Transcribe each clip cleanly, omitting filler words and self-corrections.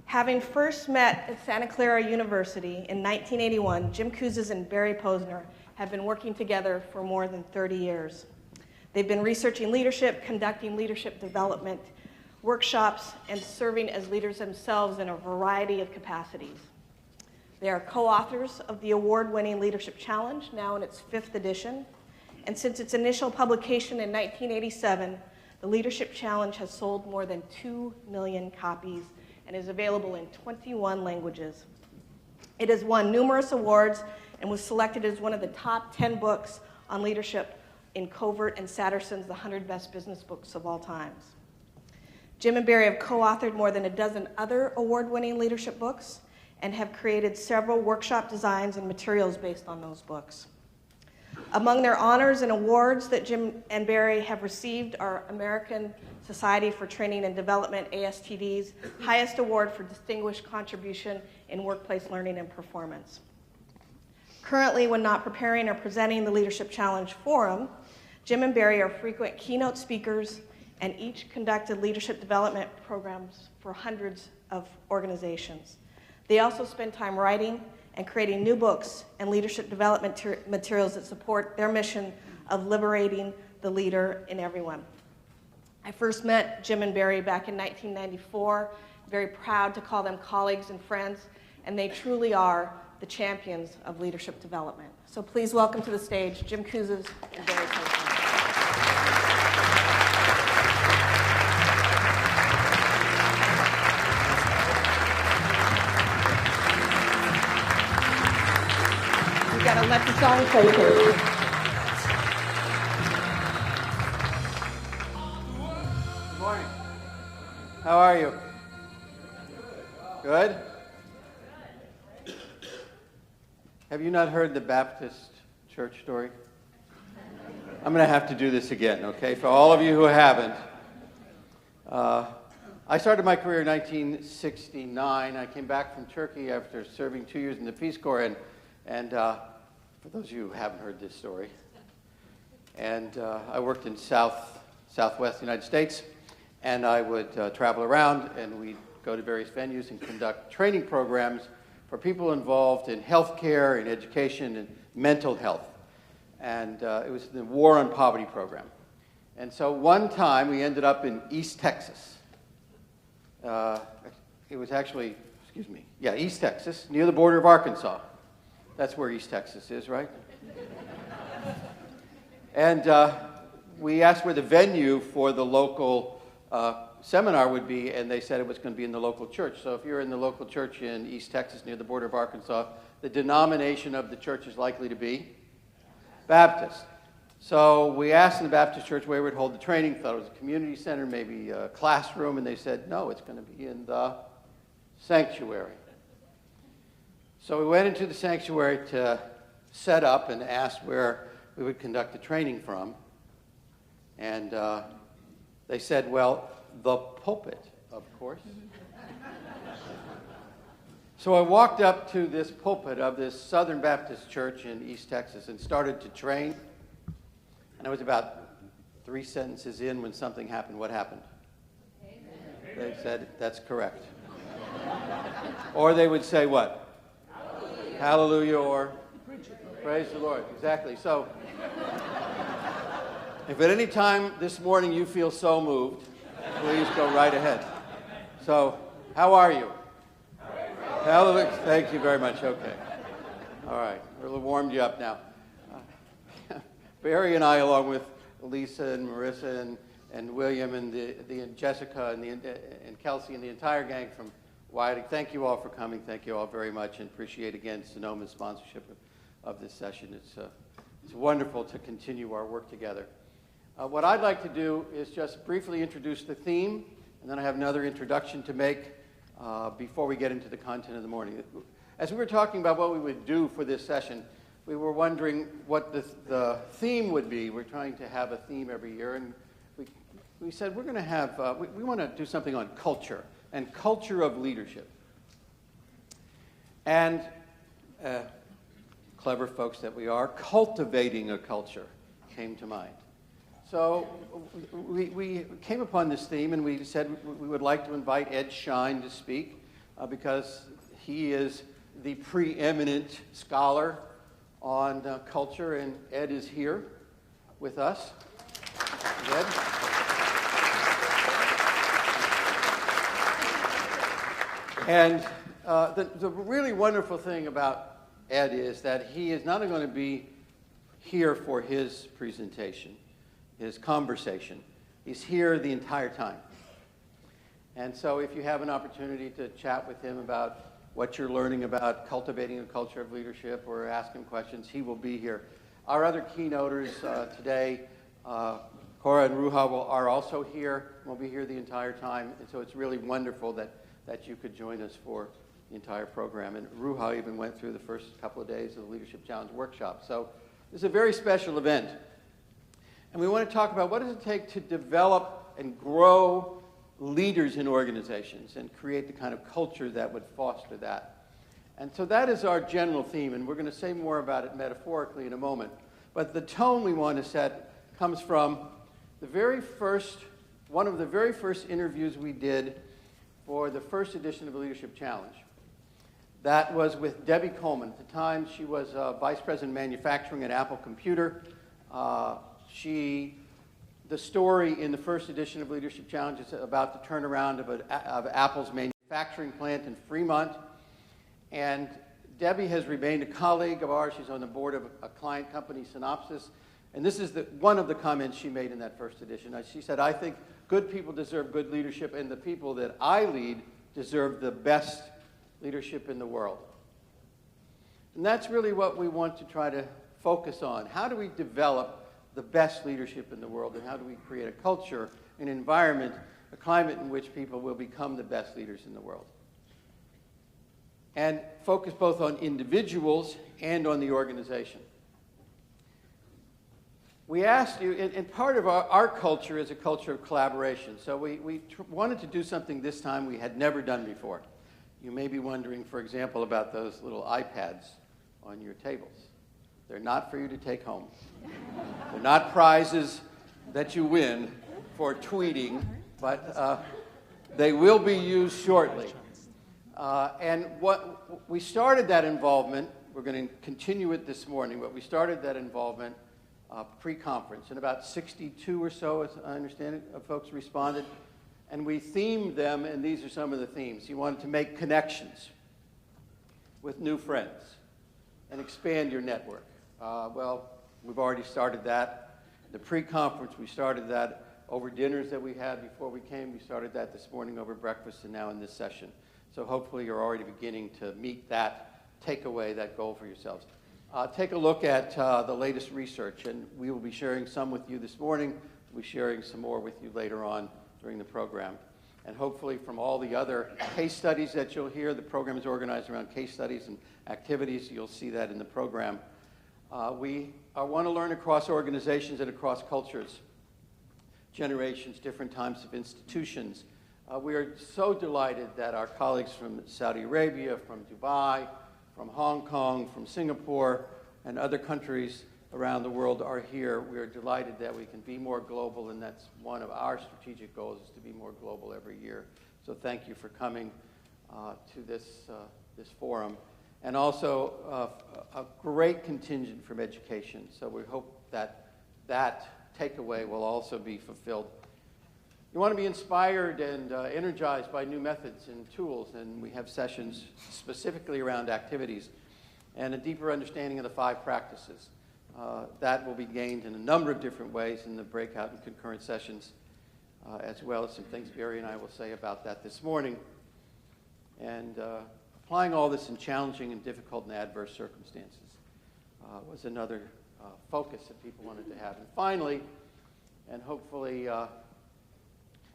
Having first met at Santa Clara University in 1981, Jim Kouzes and Barry Posner have been working together for more than 30 years. They've been researching leadership, conducting leadership development workshops, and serving as leaders themselves in a variety of capacities. They are co-authors of the award-winning Leadership Challenge, now in its 5th edition, and since its initial publication in 1987, the Leadership Challenge has sold more than 2 million copies and is available in 21 languages. It has won numerous awards and was selected as one of the top 10 books on leadership in Covert and Satterson's The 100 Best Business Books of All Times. Jim and Barry have co-authored more than a dozen other award-winning leadership books and have created several workshop designs and materials based on those books. Among their honors and awards that Jim and Barry have received are American Society for Training and Development, ASTD's highest award for distinguished contribution in workplace learning and performance. Currently, when not preparing or presenting the Leadership Challenge Forum, Jim and Barry are frequent keynote speakers and each conducted leadership development programs for hundreds of organizations. They also spend time writing and creating new books and leadership development materials that support their mission of liberating the leader in everyone. I first met Jim and Barry back in 1994, very proud to call them colleagues and friends, and they truly are the champions of leadership development. So please welcome to the stage Jim Kouzes and Barry Posner. You gotta let the song play here. Good morning. How are you? Good? Have you not heard the Baptist church story? I'm going to have to do this again, okay? For all of you who haven't. I started my career in 1969. I came back from Turkey after serving 2 years in the Peace Corps, and for those of you who haven't heard this story, and I worked in southwest United States, and I would travel around, and we'd go to various venues and conduct training programs for people involved in healthcare, in education, and mental health. And it was the War on Poverty program. And so one time we ended up in East Texas. It was actually, East Texas, near the border of Arkansas. That's where East Texas is, right? And we asked where the venue for the local seminar would be, and they said it was going to be in the local church. So if you're in the local church in East Texas near the border of Arkansas, the denomination of the church is likely to be Baptist. So we asked in the Baptist church where we'd hold the training. Thought it was a community center, maybe a classroom, and they said, no, it's going to be in the sanctuary. So we went into the sanctuary to set up and asked where we would conduct the training from. And they said, well, the pulpit, of course. So I walked up to this pulpit of this Southern Baptist church in East Texas and started to train. And I was about 3 sentences in when something happened. What happened? Amen. They said, that's correct. Or they would say what? Hallelujah. Hallelujah, or praise the Lord. Exactly. So if at any time this morning you feel so moved, please go right ahead. So, how are you? Hallelujah. Thank you very much. Okay. All right. We'll warmed you up now. Barry and I, along with Lisa and Marissa and William and Jessica and Kelsey and the entire gang from Whiting, thank you all for coming. Thank you all very much, and appreciate again Sonoma's sponsorship of this session. It's wonderful to continue our work together. What I'd like to do is just briefly introduce the theme, and then I have another introduction to make before we get into the content of the morning. As we were talking about what we would do for this session, we were wondering what the theme would be. We're trying to have a theme every year, and we said we're going to have, we want to do something on culture, and culture of leadership. And clever folks that we are, cultivating a culture came to mind. So we came upon this theme, and we said we would like to invite Ed Schein to speak. because he is the preeminent scholar on culture, and Ed is here with us. Ed? And the really wonderful thing about Ed is that he is not only going to be here for his presentation, his conversation, he's here the entire time. And so if you have an opportunity to chat with him about what you're learning about cultivating a culture of leadership or ask him questions, he will be here. Our other keynoters today, Cora and Ruha, are also here. We'll be here the entire time. And so it's really wonderful that you could join us for the entire program. And Ruha even went through the first couple of days of the Leadership Challenge workshop. So it's a very special event. And we want to talk about what does it take to develop and grow leaders in organizations and create the kind of culture that would foster that. And so that is our general theme, and we're going to say more about it metaphorically in a moment. But the tone we want to set comes from one of the very first interviews we did for the first edition of the Leadership Challenge. That was with Debbie Coleman. At the time, she was Vice President of Manufacturing at Apple Computer. The story in the first edition of Leadership Challenge is about the turnaround of Apple's manufacturing plant in Fremont. And Debbie has remained a colleague of ours. She's on the board of a client company, Synopsys. And this is one of the comments she made in that first edition. She said, "I think good people deserve good leadership, and the people that I lead deserve the best leadership in the world." And that's really what we want to try to focus on. How do we develop the best leadership in the world, and how do we create a culture, an environment, a climate in which people will become the best leaders in the world? And focus both on individuals and on the organization. We asked you, and part of our culture is a culture of collaboration. So we wanted to do something this time we had never done before. You may be wondering, for example, about those little iPads on your tables. They're not for you to take home. They're not prizes that you win for tweeting, but they will be used shortly. And we started that involvement, we're going to continue it this morning, but we started that involvement pre-conference, and about 62 or so, as I understand it, of folks responded. And we themed them, and these are some of the themes. You wanted to make connections with new friends and expand your network. Well, we've already started that. The pre-conference, we started that over dinners that we had before we came. We started that this morning over breakfast and now in this session. So hopefully you're already beginning to meet that takeaway, that goal for yourselves. Take a look at the latest research, and we will be sharing some with you this morning. We'll be sharing some more with you later on during the program. And hopefully from all the other case studies that you'll hear, the program is organized around case studies and activities. You'll see that in the program. We want to learn across organizations and across cultures, generations, different types of institutions. We are so delighted that our colleagues from Saudi Arabia, from Dubai, from Hong Kong, from Singapore, and other countries around the world are here. We are delighted that we can be more global, and that's one of our strategic goals, is to be more global every year. So thank you for coming to this forum. And also a great contingent from education. So we hope that takeaway will also be fulfilled. You want to be inspired and energized by new methods and tools, and we have sessions specifically around activities and a deeper understanding of the 5 practices. That will be gained in a number of different ways in the breakout and concurrent sessions, as well as some things Barry and I will say about that this morning. And applying all this in challenging and difficult and adverse circumstances was another focus that people wanted to have. And finally, and hopefully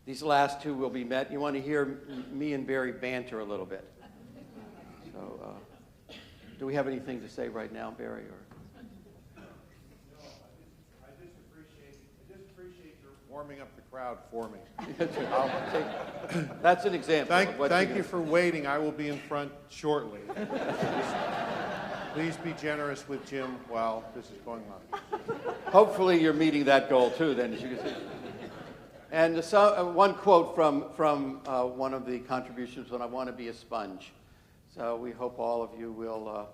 these last two will be met, you want to hear me and Barry banter a little bit. So do we have anything to say right now, Barry? Or? I just appreciate your warming up the crowd for me. That's an example. Thank you for waiting. I will be in front shortly. Please be generous with Jim while this is going on. Hopefully you're meeting that goal too, then, as you can see. And one quote from one of the contributions was, "I want to be a sponge." So we hope all of you will,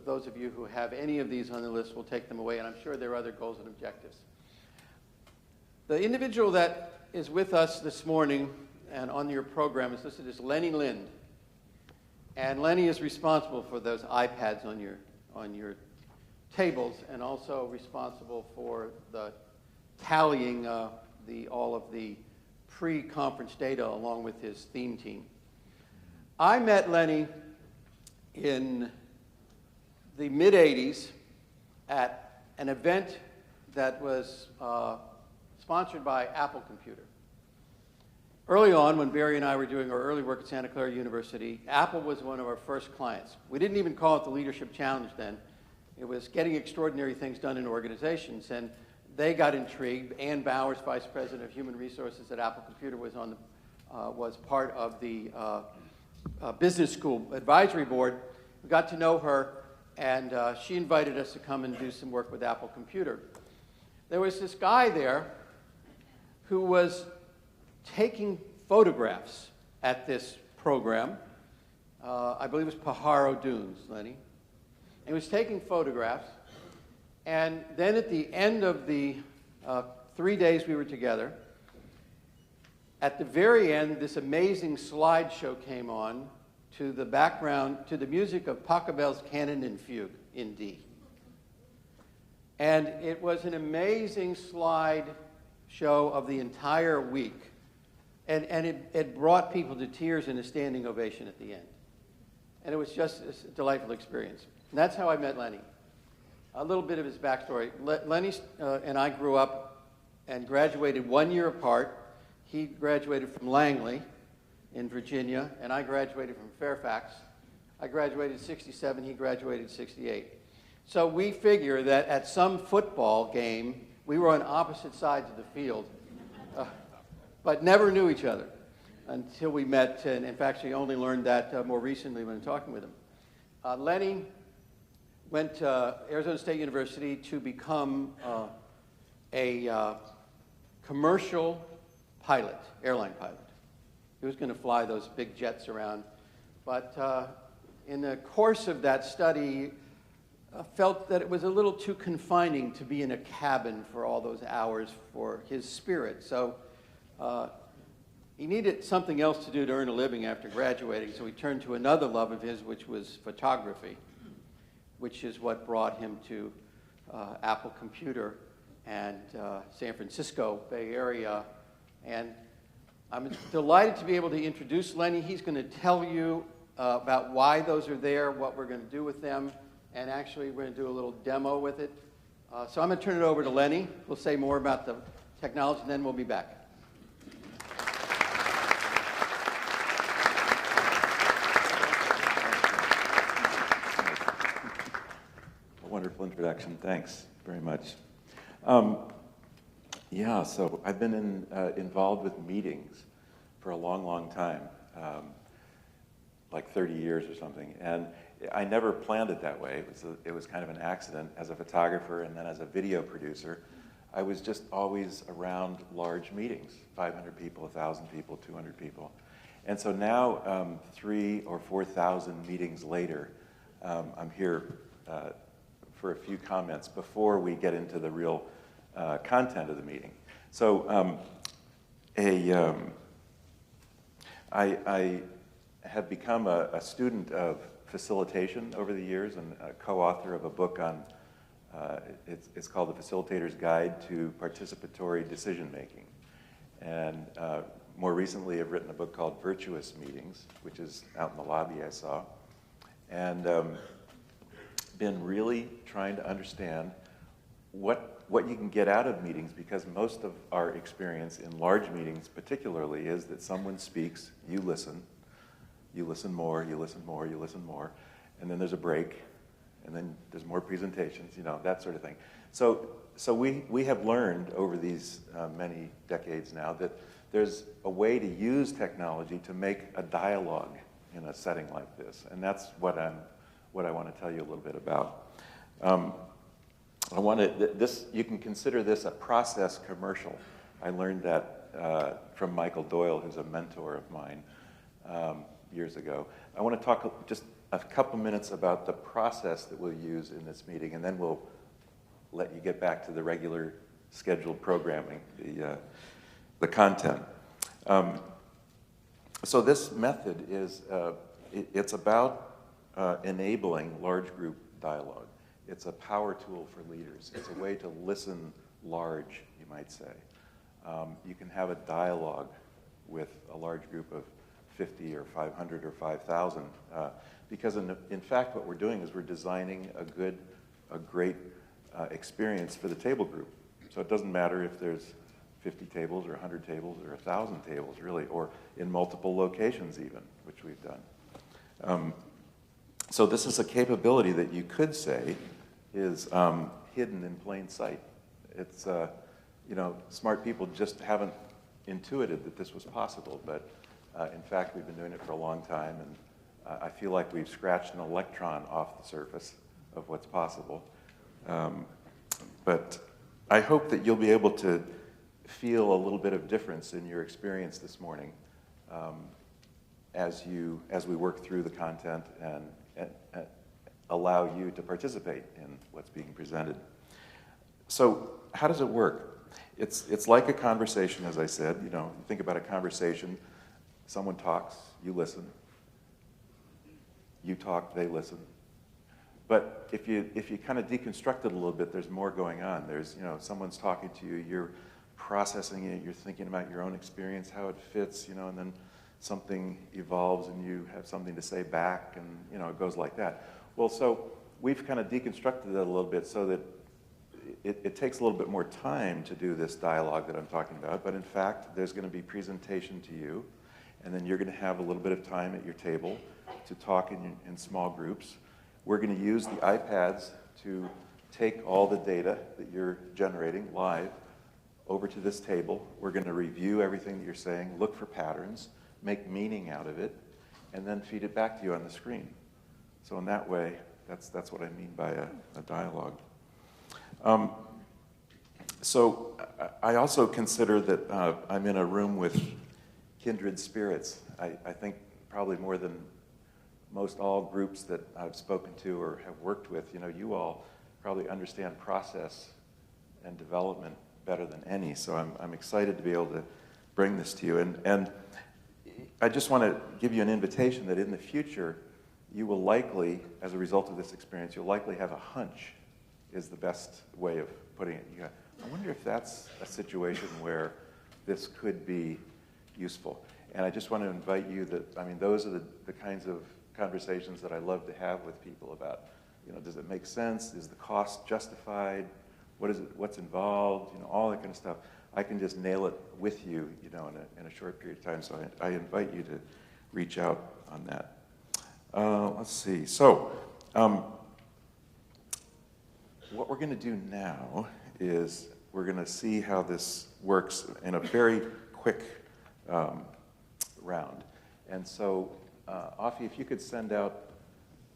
those of you who have any of these on the list will take them away, and I'm sure there are other goals and objectives. The individual that is with us this morning and on your program is listed as Lenny Lind. And Lenny is responsible for those iPads on your tables, and also responsible for the tallying all of the pre-conference data along with his theme team. I met Lenny in the mid-'80s at an event that was sponsored by Apple Computer. Early on, when Barry and I were doing our early work at Santa Clara University, Apple was one of our first clients. We didn't even call it the Leadership Challenge then. It was getting extraordinary things done in organizations, and they got intrigued. Ann Bowers, Vice President of Human Resources at Apple Computer, was part of the Business School Advisory Board. We got to know her, and she invited us to come and do some work with Apple Computer. There was this guy there who was taking photographs at this program. I believe it was Pajaro Dunes, Lenny. He was taking photographs, and then at the end of the 3 days we were together, at the very end, this amazing slideshow came on to the background, to the music of Pachelbel's Canon and Fugue in D. And it was an amazing slide show of the entire week. And it brought people to tears and a standing ovation at the end. And it was just a delightful experience. And that's how I met Lenny. A little bit of his backstory. Lenny and I grew up and graduated 1 year apart. He graduated from Langley in Virginia, and I graduated from Fairfax. I graduated in '67, he graduated in '68. So we figure that at some football game, we were on opposite sides of the field, but never knew each other until we met, and in fact, we only learned that more recently when talking with him. Lenny went to Arizona State University to become a commercial pilot, airline pilot. He was going to fly those big jets around, but in the course of that study, felt that it was a little too confining to be in a cabin for all those hours for his spirit. So he needed something else to do to earn a living after graduating, so he turned to another love of his, which was photography, which is what brought him to Apple Computer and San Francisco Bay Area. And I'm delighted to be able to introduce Lenny. He's going to tell you about why those are there, what we're going to do with them, and actually we're going to do a little demo with it. So I'm going to turn it over to Lenny. We'll say more about the technology, and then we'll be back. A wonderful introduction. Thanks very much. Yeah, so I've been involved with meetings for a long, long time, like 30 years or something. And I never planned it that way. It was kind of an accident. As a photographer and then as a video producer, I was just always around large meetings, 500 people, 1,000 people, 200 people. And so now, 3,000 or 4,000 meetings later, I'm here for a few comments before we get into the real content of the meeting. So I have become a student of facilitation over the years and a co-author of a book on, it's called The Facilitator's Guide to Participatory Decision Making. And more recently I've written a book called Virtuous Meetings, which is out in the lobby I saw. And been really trying to understand what you can get out of meetings, because most of our experience in large meetings particularly is that someone speaks, you listen more, you listen more, you listen more, and then there's a break, and then there's more presentations, you know, that sort of thing. So we have learned over these many decades now that there's a way to use technology to make a dialogue in a setting like this, and that's what I want to tell you a little bit about. You can consider this a process commercial. I learned that from Michael Doyle, who's a mentor of mine years ago. I want to talk just a couple minutes about the process that we'll use in this meeting, and then we'll let you get back to the regular scheduled programming, the content. So this method is, it's about enabling large group dialogue. It's a power tool for leaders. It's a way to listen large, you might say. You can have a dialogue with a large group of 50 or 500 or 5,000, because in fact what we're doing is we're designing a great experience for the table group. So it doesn't matter if there's 50 tables or 100 tables or 1,000 tables, really, or in multiple locations even, which we've done. So this is a capability that you could say is hidden in plain sight. It's, smart people just haven't intuited that this was possible, but in fact, we've been doing it for a long time, and I feel like we've scratched an electron off the surface of what's possible. But I hope that you'll be able to feel a little bit of difference in your experience this morning as we work through the content and allow you to participate in what's being presented. So how does it work? It's like a conversation, as I said. You think about a conversation. Someone talks, you listen. You talk, they listen. But if you kind of deconstruct it a little bit, there's more going on. There's, someone's talking to you, you're processing it, you're thinking about your own experience, how it fits, and then something evolves and you have something to say back, and, it goes like that. Well, so we've kind of deconstructed it a little bit so that it takes a little bit more time to do this dialogue that I'm talking about, but in fact, there's going to be presentation to you, and then you're going to have a little bit of time at your table to talk in small groups. We're going to use the iPads to take all the data that you're generating live over to this table. We're going to review everything that you're saying, look for patterns, make meaning out of it, and then feed it back to you on the screen. So in that way, that's what I mean by a dialogue. So I also consider that I'm in a room with kindred spirits. I think probably more than most all groups that I've spoken to or have worked with, you all probably understand process and development better than any. So I'm excited to be able to bring this to you. And I just want to give you an invitation that in the future, you will likely, as a result of this experience, you'll likely have a hunch is the best way of putting it. I wonder if that's a situation where this could be useful. And I just want to invite you those are the kinds of conversations that I love to have with people about, does it make sense? Is the cost justified? What's involved? All that kind of stuff. I can just nail it with you, in a short period of time. So I invite you to reach out on that. Let's see. So what we're going to do now is we're going to see how this works in a very quick round. And so, Afi, if you could send out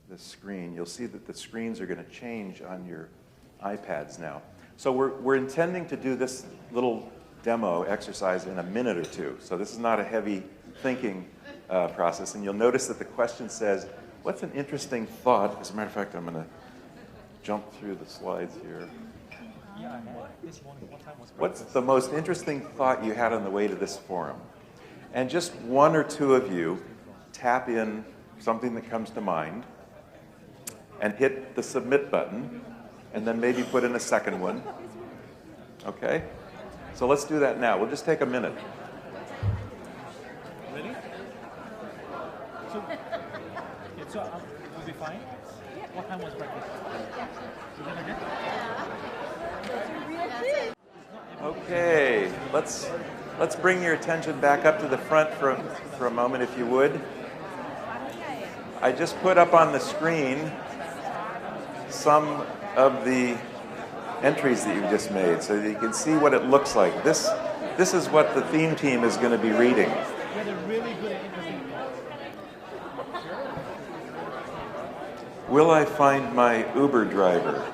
the screen, you'll see that the screens are going to change on your iPads now. So we're intending to do this little demo exercise in a minute or two. So this is not a heavy thinking process. And you'll notice that the question says, what's an interesting thought? As a matter of fact, I'm going to jump through the slides here. What's the most interesting thought you had on the way to this forum? And just one or two of you tap in something that comes to mind and hit the submit button, and then maybe put in a second one. Okay? So let's do that now. We'll just take a minute. Ready? So we'll be fine? What time was breakfast? Okay, let's bring your attention back up to the front for a moment, if you would. I just put up on the screen some of the entries that you've just made, so that you can see what it looks like. This is what the theme team is going to be reading. Will I find my Uber driver?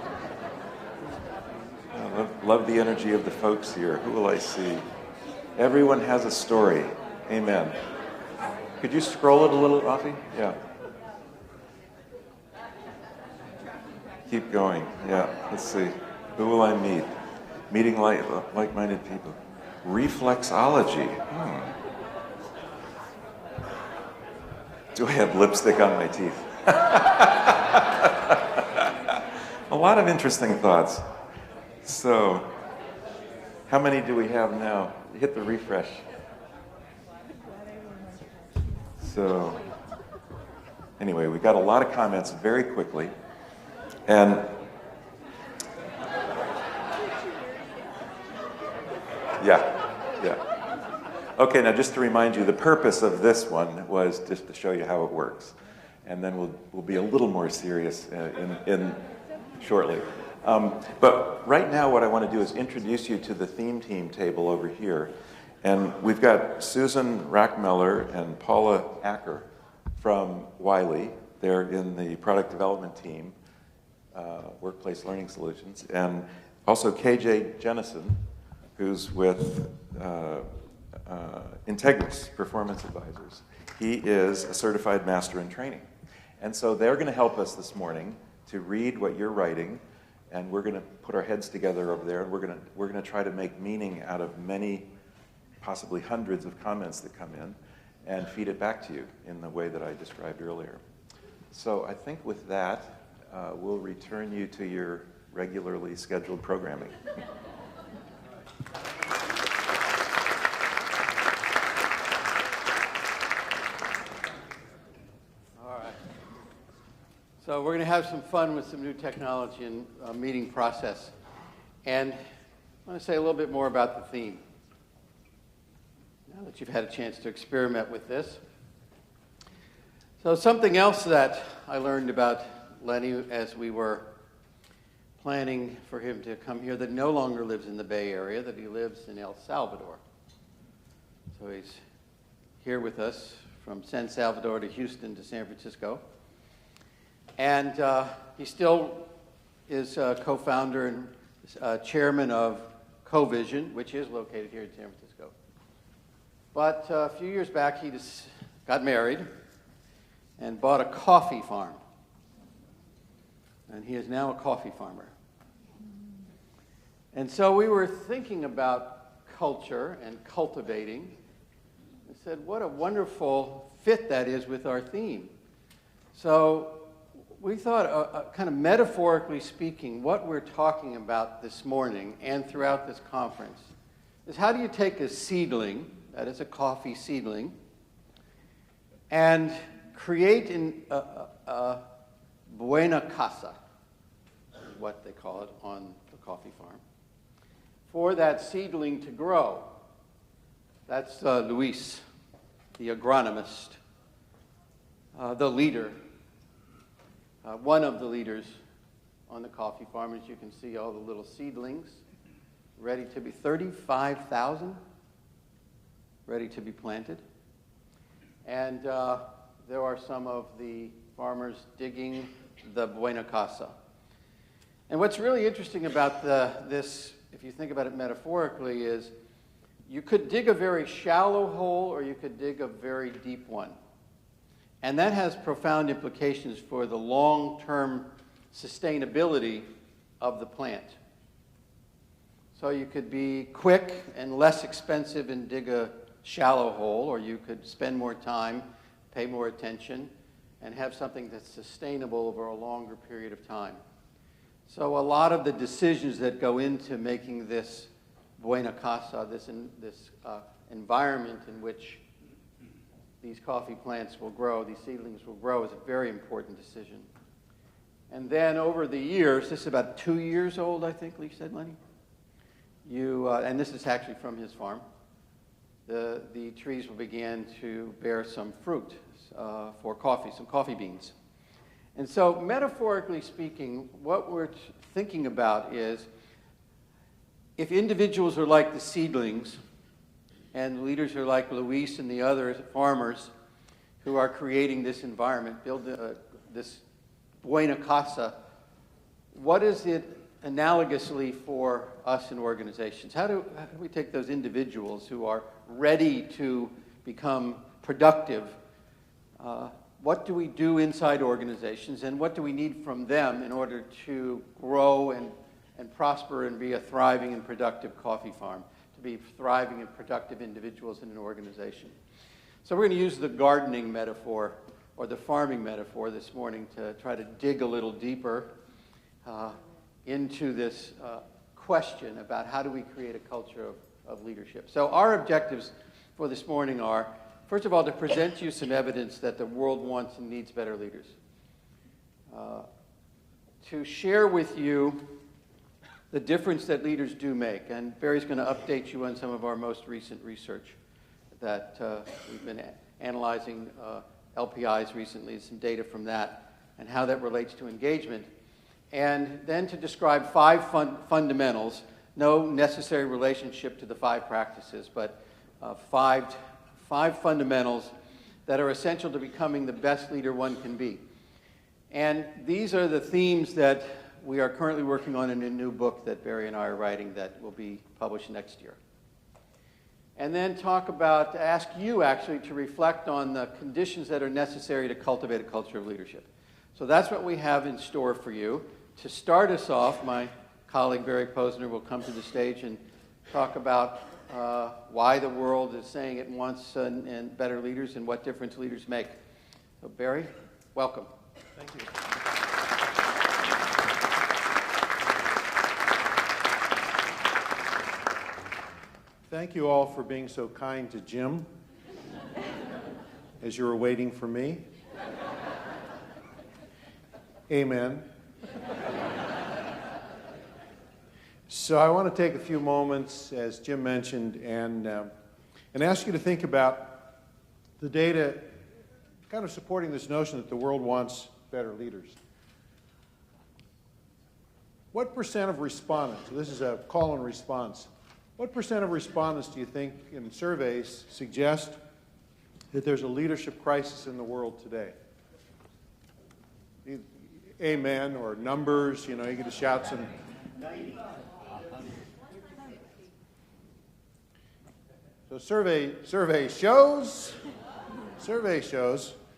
I love the energy of the folks here. Who will I see? Everyone has a story. Amen. Could you scroll it a little, Rafi? Yeah. Keep going. Yeah. Let's see. Who will I meet? Meeting like-minded people. Reflexology. Do I have lipstick on my teeth? A lot of interesting thoughts. So, how many do we have now? Hit the refresh. So, anyway, we got a lot of comments very quickly. And yeah. Okay, now just to remind you, the purpose of this one was just to show you how it works. And then we'll be a little more serious in shortly. But right now what I want to do is introduce you to the theme team table over here. And we've got Susan Rackmeller and Paula Acker from Wiley. They're in the product development team, Workplace Learning Solutions. And also KJ Jennison, who's with Integris Performance Advisors. He is a certified master in training. And so they're going to help us this morning to read what you're writing, and we're going to put our heads together over there, and we're going to try to make meaning out of many, possibly hundreds of comments that come in, and feed it back to you in the way that I described earlier. So I think with that, we'll return you to your regularly scheduled programming. So we're going to have some fun with some new technology and meeting process. And I want to say a little bit more about the theme, now that you've had a chance to experiment with this. So something else that I learned about Lenny as we were planning for him to come here, that no longer lives in the Bay Area, that he lives in El Salvador. So he's here with us from San Salvador to Houston to San Francisco. And he still is co-founder and chairman of CoVision, which is located here in San Francisco. But a few years back, he just got married and bought a coffee farm. And he is now a coffee farmer. And so we were thinking about culture and cultivating. I said, what a wonderful fit that is with our theme. So we thought, kind of metaphorically speaking, what we're talking about this morning and throughout this conference is how do you take a seedling, that is a coffee seedling, and create a buena casa, is what they call it on the coffee farm, for that seedling to grow. That's Luis, the agronomist, the leader, one of the leaders on the coffee farm. As you can see, all the little seedlings ready to be 35,000 ready to be planted. And there are some of the farmers digging the buena casa. And what's really interesting about this, if you think about it metaphorically, is you could dig a very shallow hole or you could dig a very deep one. And that has profound implications for the long-term sustainability of the plant. So you could be quick and less expensive and dig a shallow hole, or you could spend more time, pay more attention, and have something that's sustainable over a longer period of time. So a lot of the decisions that go into making this buena casa, this environment in which these coffee plants will grow, these seedlings will grow, is a very important decision. And then over the years, this is about 2 years old, I think, Lee said, Lenny? And this is actually from his farm. The trees will begin to bear some fruit for coffee, some coffee beans. And so metaphorically speaking, what we're thinking about is if individuals are like the seedlings, and leaders are like Luis and the other farmers who are creating this environment, build this buena casa, what is it analogously for us in organizations? How do we take those individuals who are ready to become productive? What do we do inside organizations, and what do we need from them in order to grow and prosper and be a thriving and productive coffee farm, to be thriving and productive individuals in an organization? So we're going to use the gardening metaphor or the farming metaphor this morning to try to dig a little deeper into this question about how do we create a culture of leadership. So our objectives for this morning are, first of all, to present you some evidence that the world wants and needs better leaders. To share with you the difference that leaders do make. And Barry's going to update you on some of our most recent research that we've been analyzing LPIs recently, some data from that, and how that relates to engagement. And then to describe 5 fundamentals, no necessary relationship to the 5 practices, but 5 fundamentals that are essential to becoming the best leader one can be. And these are the themes that we are currently working on in a new book that Barry and I are writing that will be published next year. And then ask you actually to reflect on the conditions that are necessary to cultivate a culture of leadership. So that's what we have in store for you. To start us off, my colleague Barry Posner will come to the stage and talk about why the world is saying it wants and better leaders and what difference leaders make. So Barry, welcome. Thank you. Thank you all for being so kind to Jim as you were waiting for me. Amen. So I want to take a few moments, as Jim mentioned, and ask you to think about the data kind of supporting this notion that the world wants better leaders. What percent of respondents, so this is a call and response, what percent of respondents do you think in surveys suggest that there's a leadership crisis in the world today? Amen, or numbers, you get to shout some. So survey shows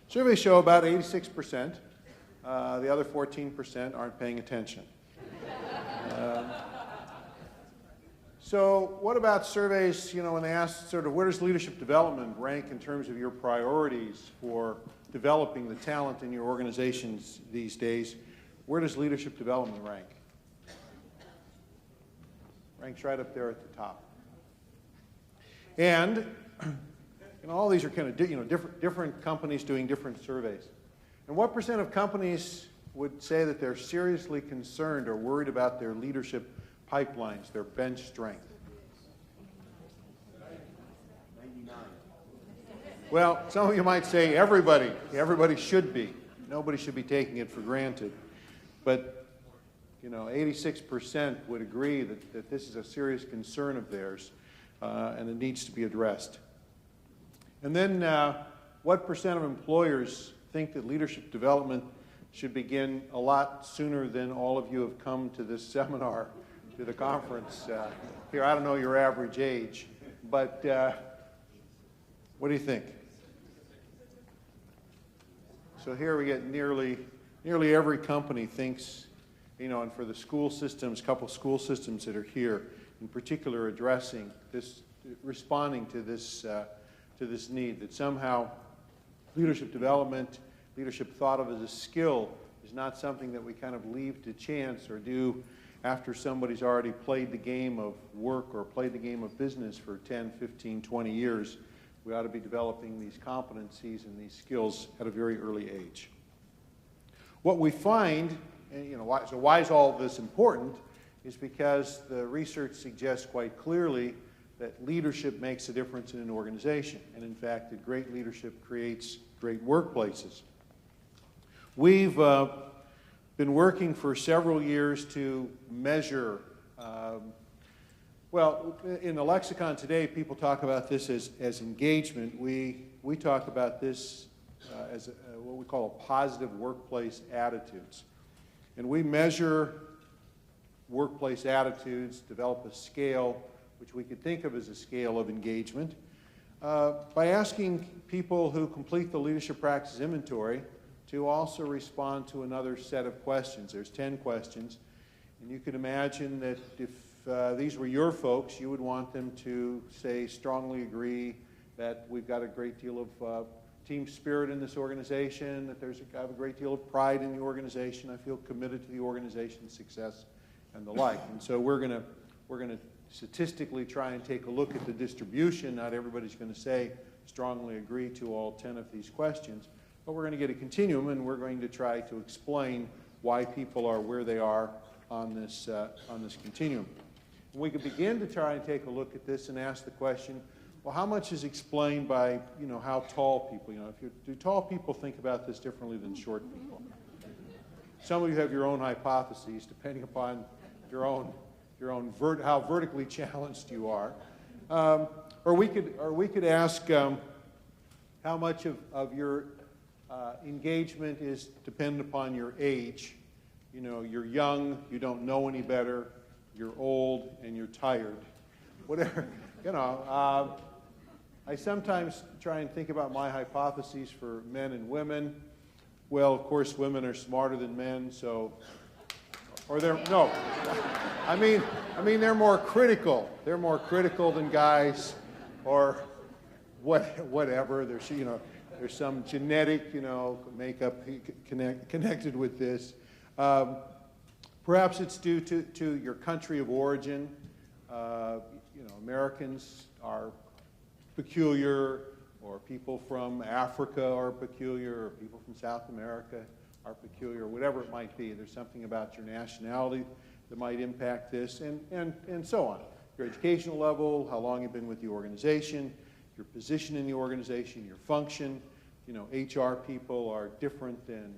about 86%. The other 14% aren't paying attention. So what about surveys, when they ask sort of where does leadership development rank in terms of your priorities for developing the talent in your organizations these days? Where does leadership development rank? Ranks right up there at the top. And all these are kind of different companies doing different surveys. And what percent of companies would say that they're seriously concerned or worried about their leadership pipelines, their bench strength? 99. Well, some of you might say everybody should be. Nobody should be taking it for granted. But 86% would agree that this is a serious concern of theirs, and it needs to be addressed. And then what percent of employers think that leadership development should begin a lot sooner than all of you have come to this seminar, to the conference here? I don't know your average age, but what do you think? So here we get nearly every company thinks, and for the school systems, couple school systems that are here, in particular addressing this, responding to this need, that somehow leadership development, leadership thought of as a skill, is not something that we kind of leave to chance or do after somebody's already played the game of work or played the game of business for 10, 15, 20 years. We ought to be developing these competencies and these skills at a very early age. What we find, and why is all this important, is because the research suggests quite clearly that leadership makes a difference in an organization, and in fact that great leadership creates great workplaces. We've been working for several years to measure, in the lexicon today people talk about this as engagement. We talk about this as what we call a positive workplace attitudes. And we measure workplace attitudes, develop a scale, which we could think of as a scale of engagement, by asking people who complete the leadership practice inventory to also respond to another set of questions. There's 10 questions, and you can imagine that if these were your folks, you would want them to say, strongly agree that we've got a great deal of team spirit in this organization, that I have a great deal of pride in the organization, I feel committed to the organization's success, and the like. And so we're going to statistically try and take a look at the distribution. Not everybody's going to say strongly agree to all 10 of these questions, but we're going to get a continuum, and we're going to try to explain why people are where they are on this continuum. And we could begin to try and take a look at this and ask the question, well, how much is explained by, how tall people, do tall people think about this differently than short people? Some of you have your own hypotheses, depending upon how vertically challenged you are. Or we could ask how much of your engagement is dependent upon your age. You're young, you don't know any better, you're old, and you're tired. Whatever, I sometimes try and think about my hypotheses for men and women. Well, of course, women are smarter than men, so, I mean they're more critical. They're more critical than guys, or whatever. There's some genetic, makeup connected with this. Perhaps it's due to your country of origin. Americans are peculiar, or people from Africa are peculiar, or people from South America are peculiar, whatever it might be. There's something about your nationality that might impact this, and so on. Your educational level, how long you've been with the organization, your position in the organization, your function. HR people are different than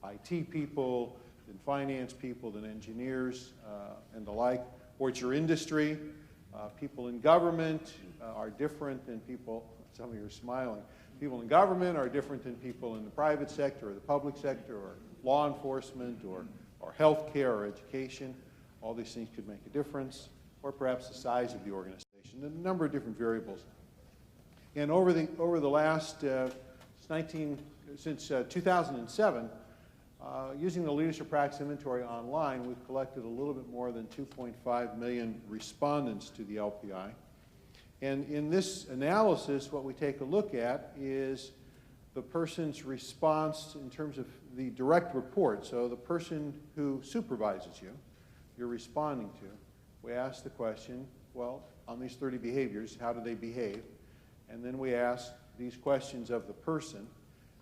IT people, than finance people, than engineers, and the like. Or it's your industry. People in government are different than people, some of you are smiling, people in government are different than people in the private sector or the public sector or law enforcement or healthcare or education. All these things could make a difference. Or perhaps the size of the organization, a number of different variables. And over the last, since 2007, using the Leadership Practice Inventory online, we've collected a little bit more than 2.5 million respondents to the LPI. And in this analysis, what we take a look at is the person's response in terms of the direct report. So the person who supervises you, you're responding to. We ask the question, well, on these 30 behaviors, how do they behave? And then we ask these questions of the person.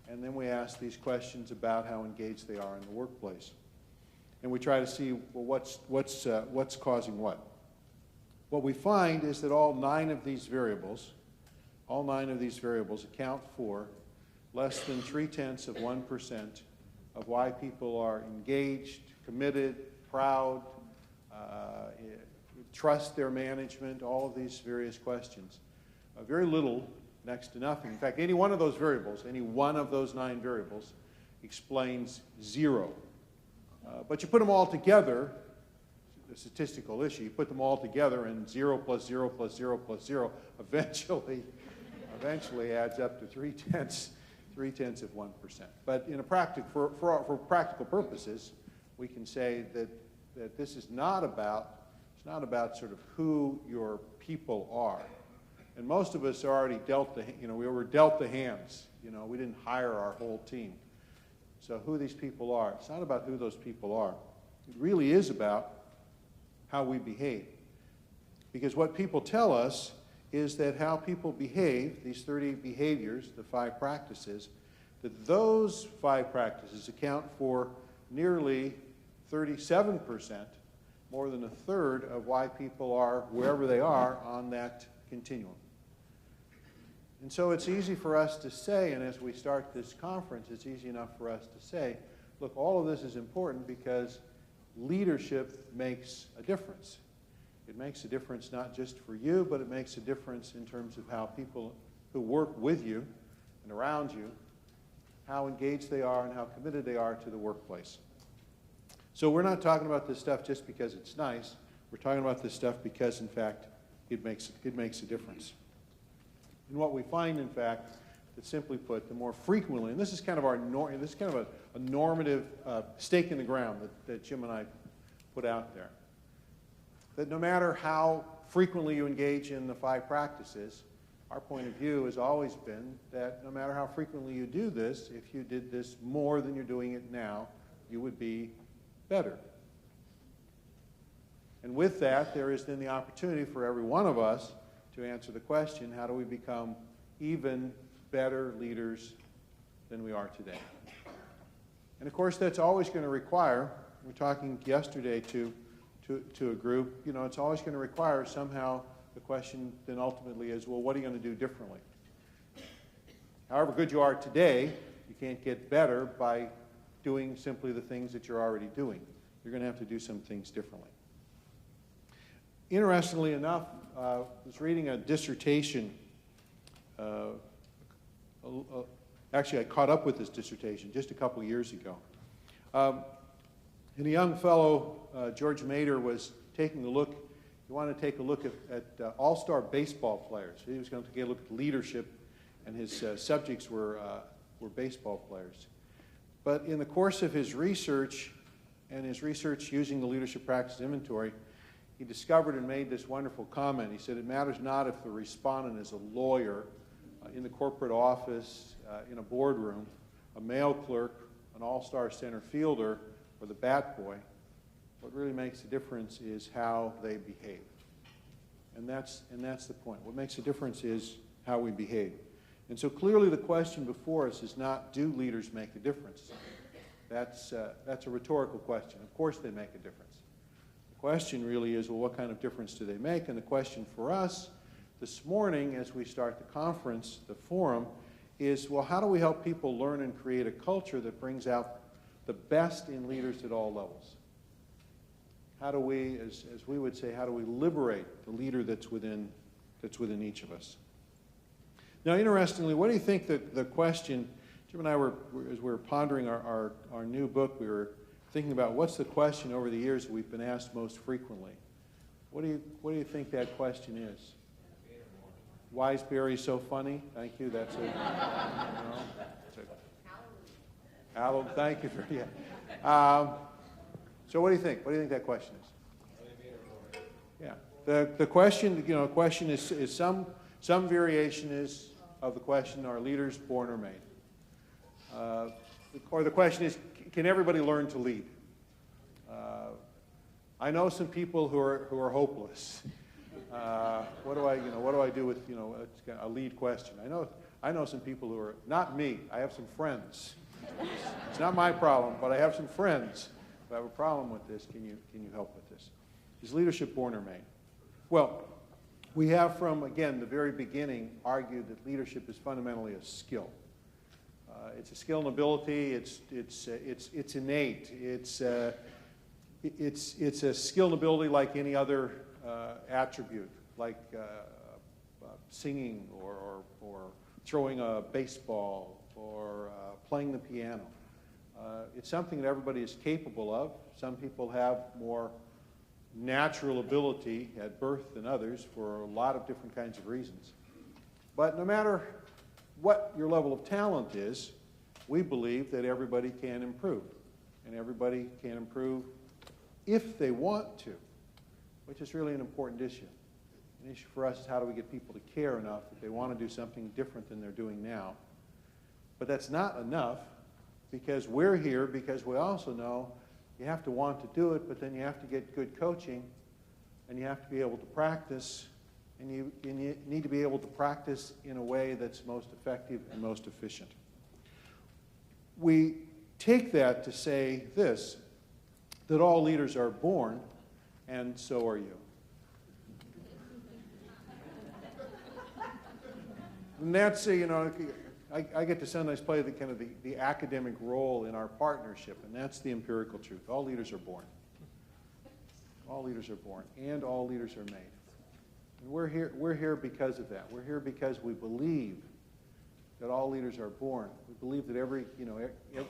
And then we ask these questions about how engaged they are in the workplace. And we try to see, well, what's causing what? What we find is that all 9 of these variables account for less than 0.3% of why people are engaged, committed, proud, trust their management, all of these various questions. Very little, next to nothing. In fact, any one of those variables, any one of those 9 variables explains 0. But you put them all together, a statistical issue, you put them all together and 0 plus 0 plus 0 plus 0 eventually adds up to 0.3%. But in a for practical purposes, we can say that this is not about, sort of who your people are. And most of us are already dealt we were dealt the hands. We didn't hire our whole team. So who these people are, it's not about who those people are. It really is about how we behave. Because what people tell us is that how people behave, these 30 behaviors, the 5 practices, that those 5 practices account for nearly 37%, more than a third of why people are wherever they are on that continuum. And so it's easy for us to say, and as we start this conference, it's easy enough for us to say, look, all of this is important because leadership makes a difference. It makes a difference not just for you, but it makes a difference in terms of how people who work with you and around you, how engaged they are and how committed they are to the workplace. So we're not talking about this stuff just because it's nice. We're talking about this stuff because, in fact, it makes a difference. And what we find, in fact, that simply put, the more frequently, and this is kind of a normative stake in the ground that Jim and I put out there, that no matter how frequently you engage in the 5 practices, our point of view has always been that no matter how frequently you do this, if you did this more than you're doing it now, you would be better. And with that, there is then the opportunity for every one of us to answer the question, how do we become even better leaders than we are today? And of course, that's always going to require, we're talking yesterday to a group, it's always going to require somehow the question then ultimately is, well, what are you going to do differently? However good you are today, you can't get better by doing simply the things that you're already doing. You're going to have to do some things differently. Interestingly enough, I was reading a dissertation. Actually, I caught up with this dissertation just a couple years ago. And a young fellow, George Mader, was taking a look. He wanted to take a look at all-star baseball players. He was going to take a look at leadership, and his subjects were baseball players. But in the course of his research, and his research using the leadership practice inventory, he discovered and made this wonderful comment. He said, it matters not if the respondent is a lawyer, in the corporate office, in a boardroom, a mail clerk, an all-star center fielder, or the bat boy. What really makes a difference is how they behave. And that's the point. What makes a difference is how we behave. And so clearly the question before us is not, do leaders make a difference? That's a rhetorical question. Of course they make a difference. The question really is, well, what kind of difference do they make? And the question for us this morning as we start the conference, the forum, is, well, how do we help people learn and create a culture that brings out the best in leaders at all levels? How do we, as we would say, how do we liberate the leader that's within each of us? Now, interestingly, what do you think the question, Jim and I were, as we were pondering our new book, we were thinking about what's the question over the years that we've been asked most frequently. What do you think that question is? Why is Barry so funny? Thank you. That's it. Hallowed. Thank you for so what do you think? What do you think that question is? Yeah. The question, question is some variation is of the question: are leaders born or made? Or the question is, can everybody learn to lead? I know some people who are hopeless. What do I do with a lead question? I know some people who are not me. I have some friends. It's not my problem, but I have some friends who have a problem with this. Can you help with this? Is leadership born or made? Well, we have from, again, the very beginning argued that leadership is fundamentally a skill. It's a skill and ability. It's innate. It's a skill and ability like any other attribute, like singing or throwing a baseball or playing the piano. It's something that everybody is capable of. Some people have more natural ability at birth than others for a lot of different kinds of reasons. But no matter what your level of talent is, we believe that everybody can improve. And everybody can improve if they want to, which is really an important issue. An issue for us is how do we get people to care enough that they want to do something different than they're doing now. But that's not enough, because we're here because we also know you have to want to do it, but then you have to get good coaching, and you have to be able to practice, and you need to be able to practice in a way that's most effective and most efficient. We take that to say this, that all leaders are born, and so are you. And that's, I get to sometimes play the academic role in our partnership, and that's the empirical truth. All leaders are born. All leaders are born, and all leaders are made. And we're here because of that. We're here because we believe that all leaders are born. We believe that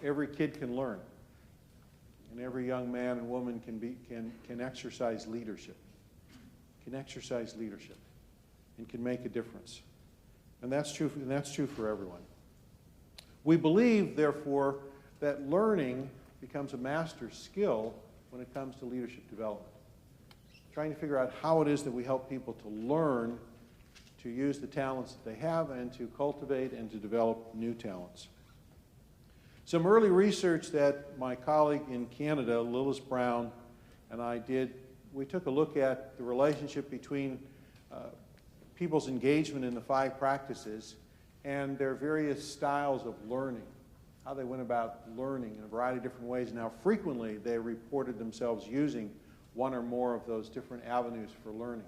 every kid can learn. and every young man and woman can exercise leadership. Can exercise leadership and can make a difference. And that's true for everyone. We believe, therefore, that learning becomes a master's skill when it comes to leadership development. Trying to figure out how it is that we help people to learn to use the talents that they have and to cultivate and to develop new talents. Some early research that my colleague in Canada, Lillis Brown, and I did, we took a look at the relationship between people's engagement in the 5 practices and their various styles of learning, how they went about learning in a variety of different ways, and how frequently they reported themselves using one or more of those different avenues for learning.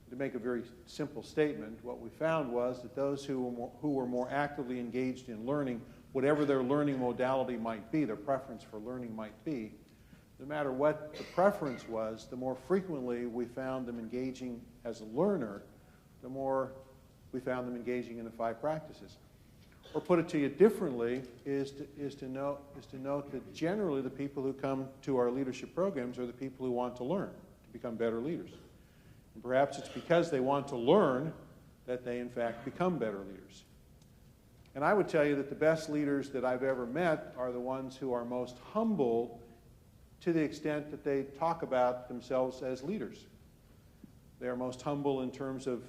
To make a very simple statement, what we found was that those who were more actively engaged in learning, whatever their learning modality might be, their preference for learning might be, no matter what the preference was, the more frequently we found them engaging as a learner, the more we found them engaging in the 5 practices. Or put it to you differently, is to note that generally the people who come to our leadership programs are the people who want to learn, to become better leaders. And perhaps it's because they want to learn that they in fact become better leaders. And I would tell you that the best leaders that I've ever met are the ones who are most humble to the extent that they talk about themselves as leaders. They are most humble in terms of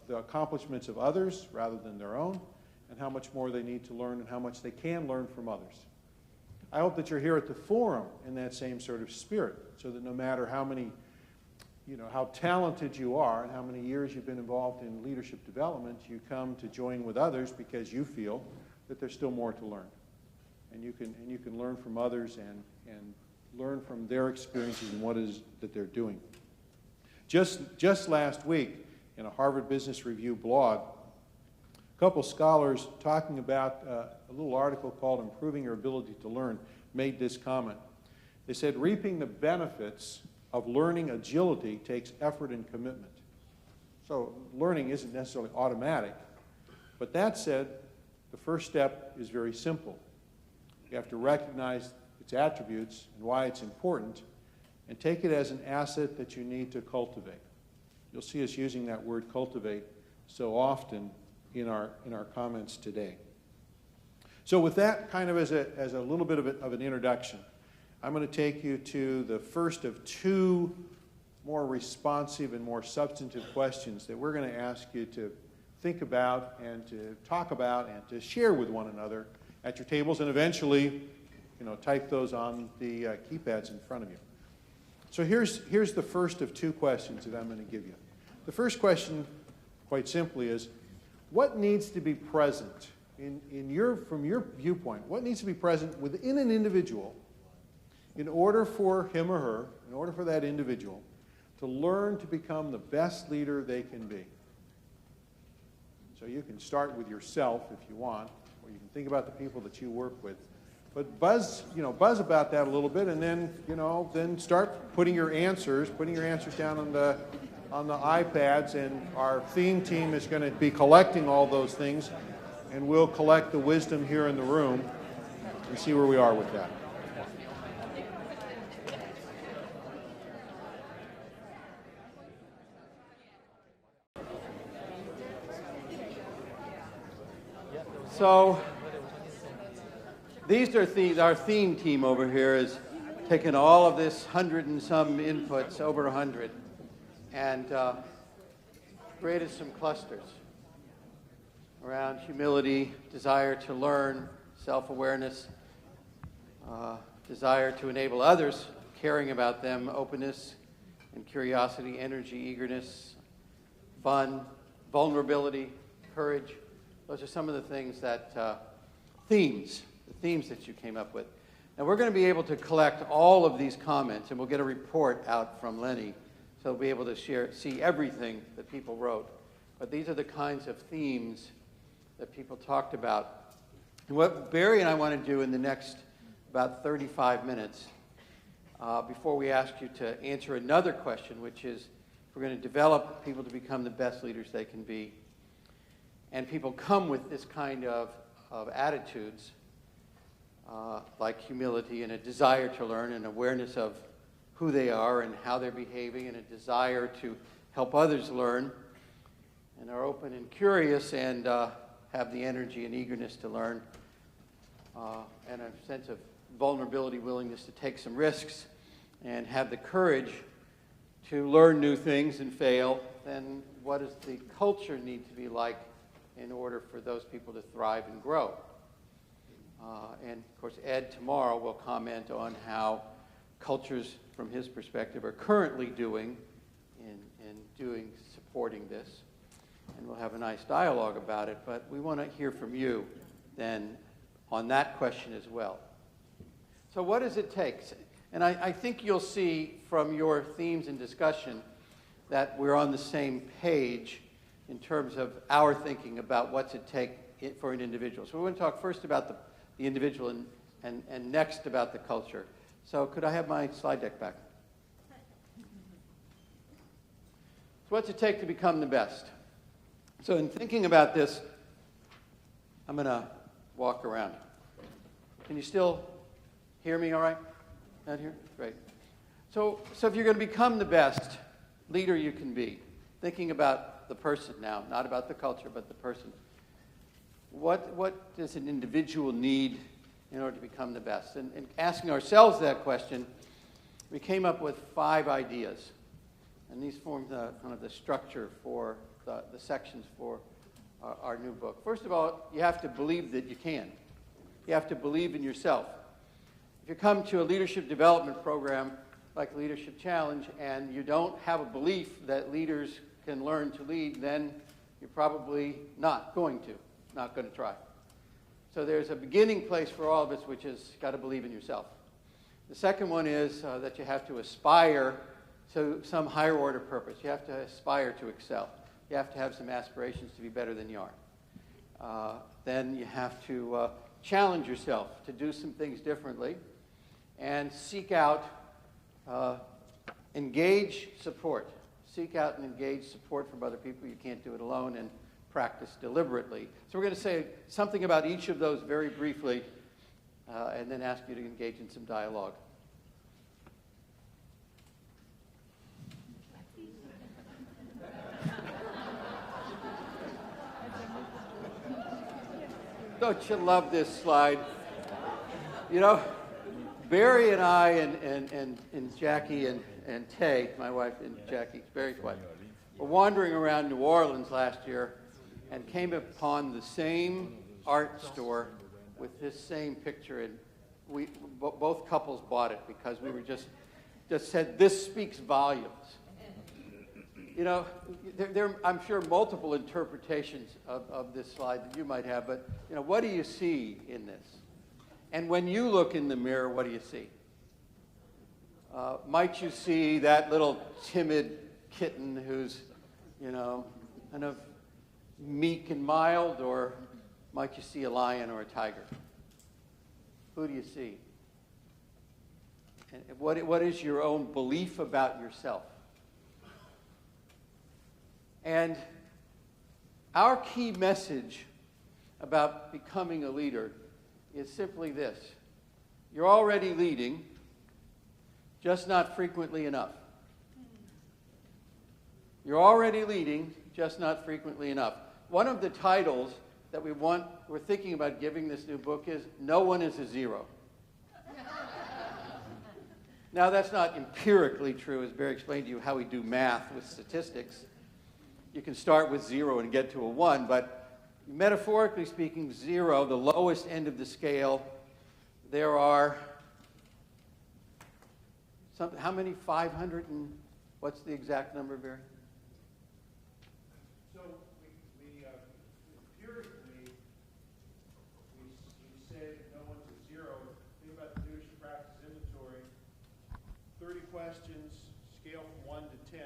the accomplishments of others rather than their own, and how much more they need to learn and how much they can learn from others. I hope that you're here at the forum in that same sort of spirit, so that no matter how talented you are and how many years you've been involved in leadership development, you come to join with others because you feel that there's still more to learn. And you can learn from others and learn from their experiences and what it is that they're doing. Just last week, in a Harvard Business Review blog, a couple scholars talking about a little article called Improving Your Ability to Learn made this comment. They said, reaping the benefits of learning agility takes effort and commitment. So learning isn't necessarily automatic. But that said, the first step is very simple. You have to recognize its attributes and why it's important, and take it as an asset that you need to cultivate. You'll see us using that word cultivate so often in our comments today. So with that kind of as a little bit of an introduction, I'm going to take you to the first of 2 more responsive and more substantive questions that we're going to ask you to think about and to talk about and to share with one another at your tables, and eventually, type those on the keypads in front of you. So here's the first of 2 questions that I'm going to give you. The first question, quite simply, is what needs to be present from your viewpoint? What needs to be present within an individual in order for him or her, in order for that individual, to learn to become the best leader they can be? So you can start with yourself if you want, or you can think about the people that you work with. But buzz about that a little bit, and then start putting your answers down on the iPads, and our theme team is going to be collecting all those things, and we'll collect the wisdom here in the room and see where we are with that. So these are our theme team over here is taken all of this 100 and some inputs, over 100, and created some clusters around humility, desire to learn, self-awareness, desire to enable others, caring about them, openness and curiosity, energy, eagerness, fun, vulnerability, courage. Those are some of the things that, the themes that you came up with. And we're going to be able to collect all of these comments, and we'll get a report out from Lenny, so we'll be able to see everything that people wrote. But these are the kinds of themes that people talked about. And what Barry and I want to do in the next about 35 minutes, before we ask you to answer another question, which is, we're going to develop people to become the best leaders they can be. And people come with this kind of attitudes. like humility and a desire to learn and awareness of who they are and how they're behaving and a desire to help others learn and are open and curious and have the energy and eagerness to learn and a sense of vulnerability, willingness to take some risks and have the courage to learn new things and fail, then what does the culture need to be like in order for those people to thrive and grow? And of course, Ed tomorrow will comment on how cultures, from his perspective, are currently doing in supporting this. And we'll have a nice dialogue about it, but we want to hear from you then on that question as well. So what does it take? And I think you'll see from your themes and discussion that we're on the same page in terms of our thinking about what's it take for an individual. So we're going to talk first about the individual and next about the culture. So could I have my slide deck back? So what's it take to become the best? So in thinking about this, I'm going to walk around. Can you still hear me all right? Out here? Great. So if you're going to become the best leader you can be, thinking about the person now, not about the culture, but the person, what does an individual need in order to become the best? And asking ourselves that question, we came up with 5 ideas. And these form kind of the structure for the sections for our new book. First of all, you have to believe that you can. You have to believe in yourself. If you come to a leadership development program like Leadership Challenge and you don't have a belief that leaders can learn to lead, then you're probably not going to try. So there's a beginning place for all of us, which is you've got to believe in yourself. The second one is that you have to aspire to some higher order purpose. You have to aspire to excel. You have to have some aspirations to be better than you are. Then you have to challenge yourself to do some things differently and seek out, engage support. Seek out and engage support from other people. You can't do it alone, and practice deliberately. So we're going to say something about each of those very briefly and then ask you to engage in some dialogue. Don't you love this slide? You know, Barry and I and Jackie and Tay, my wife and Jackie, Barry's wife, were wandering around New Orleans last year and came upon the same art store with this same picture, and both couples bought it because we were just said, this speaks volumes. You know, there are, I'm sure, multiple interpretations of this slide that you might have, but, you know, what do you see in this? And when you look in the mirror, what do you see? Might you see that little timid kitten who's, you know, kind of meek and mild, or might you see a lion or a tiger? Who do you see? And what is your own belief about yourself? And our key message about becoming a leader is simply this. You're already leading, just not frequently enough. You're already leading, just not frequently enough. One of the titles that we're thinking about giving this new book is No One is a Zero. Now, that's not empirically true, as Barry explained to you how we do math with statistics. You can start with 0 and get to a 1, but metaphorically speaking, 0, the lowest end of the scale, there are how many? 500 and what's the exact number, Barry? So we empirically, we say no one's a zero. Think about the leadership practice inventory. 30 questions, scale from 1 to 10.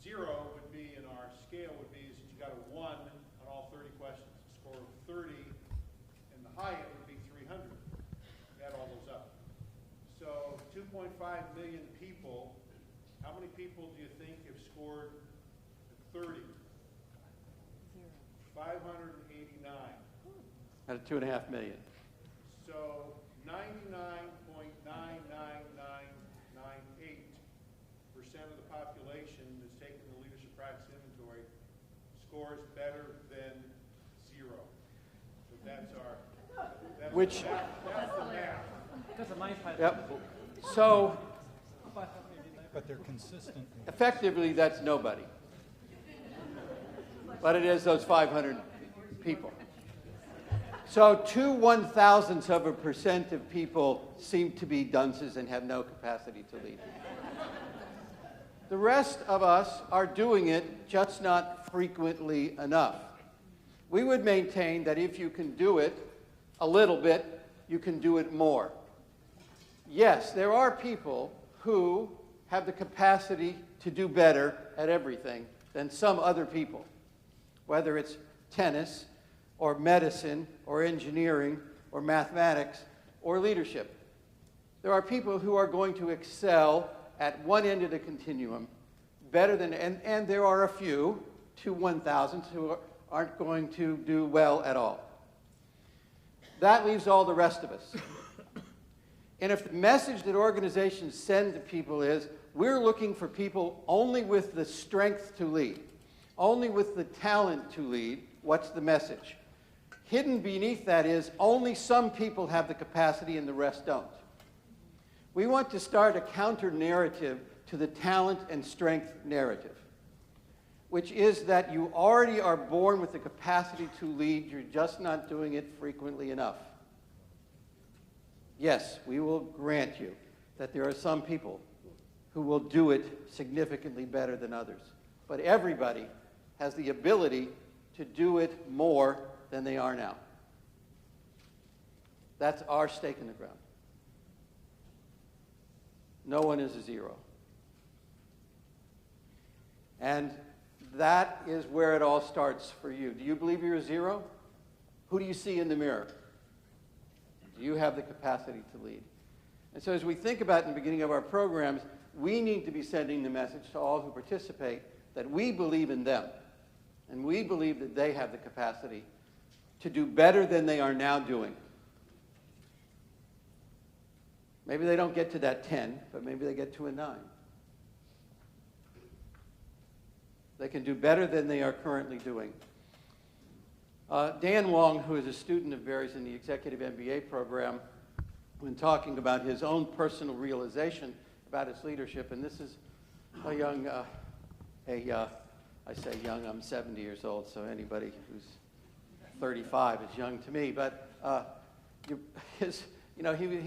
0 would be, in our scale, would be is that you got a 1 on all 30 questions. A score of 30, and the high end would be 300. Add all those up. So 2.5 million people, how many people do you think have scored 30? 589. Out of 2.5 million. So 99.99998% of the population that's taken the leadership practice inventory scores better than 0. So that's the math. That's a nice high. Yep. So But they're consistent. effectively, that's nobody. But it is those 500 people. So 0.001% of people seem to be dunces and have no capacity to lead. The rest of us are doing it, just not frequently enough. We would maintain that if you can do it a little bit, you can do it more. Yes, there are people who have the capacity to do better at everything than some other people, whether it's tennis or medicine or engineering or mathematics or leadership. There are people who are going to excel at one end of the continuum better than, and there are a few, 1,000, who aren't going to do well at all. That leaves all the rest of us. And if the message that organizations send to people is, we're looking for people only with the strength to lead, only with the talent to lead, what's the message? Hidden beneath that is, only some people have the capacity and the rest don't. We want to start a counter-narrative to the talent and strength narrative, which is that you already are born with the capacity to lead, you're just not doing it frequently enough. Yes, we will grant you that there are some people who will do it significantly better than others. But everybody has the ability to do it more than they are now. That's our stake in the ground. No one is a 0. And that is where it all starts for you. Do you believe you're a 0? Who do you see in the mirror? Do you have the capacity to lead? And so as we think about in the beginning of our programs, we need to be sending the message to all who participate that we believe in them. And we believe that they have the capacity to do better than they are now doing. Maybe they don't get to that 10, but maybe they get to a 9. They can do better than they are currently doing. Dan Wong, who is a student of Barry's in the Executive MBA program, when talking about his own personal realization about his leadership, and this is a young, I say young, I'm 70 years old, so anybody who's 35 is young to me, but he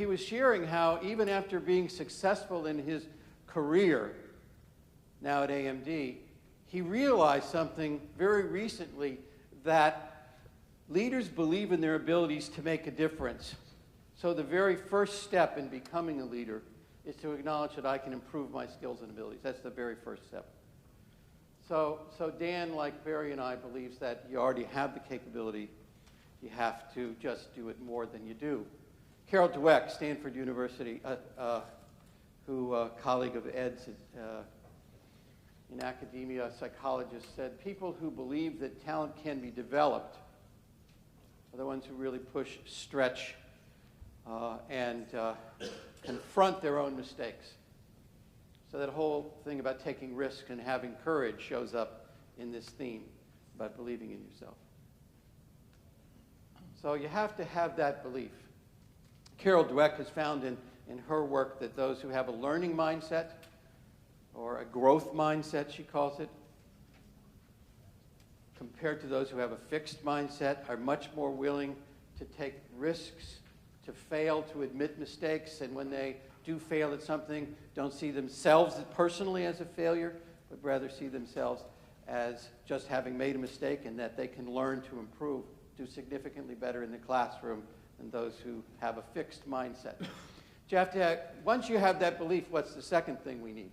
was sharing how even after being successful in his career, now at AMD, he realized something very recently, that leaders believe in their abilities to make a difference. So the very first step in becoming a leader is to acknowledge that I can improve my skills and abilities. That's the very first step. So Dan, like Barry and I, believes that you already have the capability. You have to just do it more than you do. Carol Dweck, Stanford University, colleague of Ed's in academia, a psychologist, said people who believe that talent can be developed are the ones who really push, stretch, and confront their own mistakes. So that whole thing about taking risks and having courage shows up in this theme about believing in yourself. So you have to have that belief. Carol Dweck has found in her work that those who have a learning mindset, or a growth mindset, she calls it, compared to those who have a fixed mindset, are much more willing to take risks, to fail, to admit mistakes, and when they do fail at something, don't see themselves personally as a failure, but rather see themselves as just having made a mistake and that they can learn to improve, do significantly better in the classroom than those who have a fixed mindset. Once you have that belief, what's the second thing we need?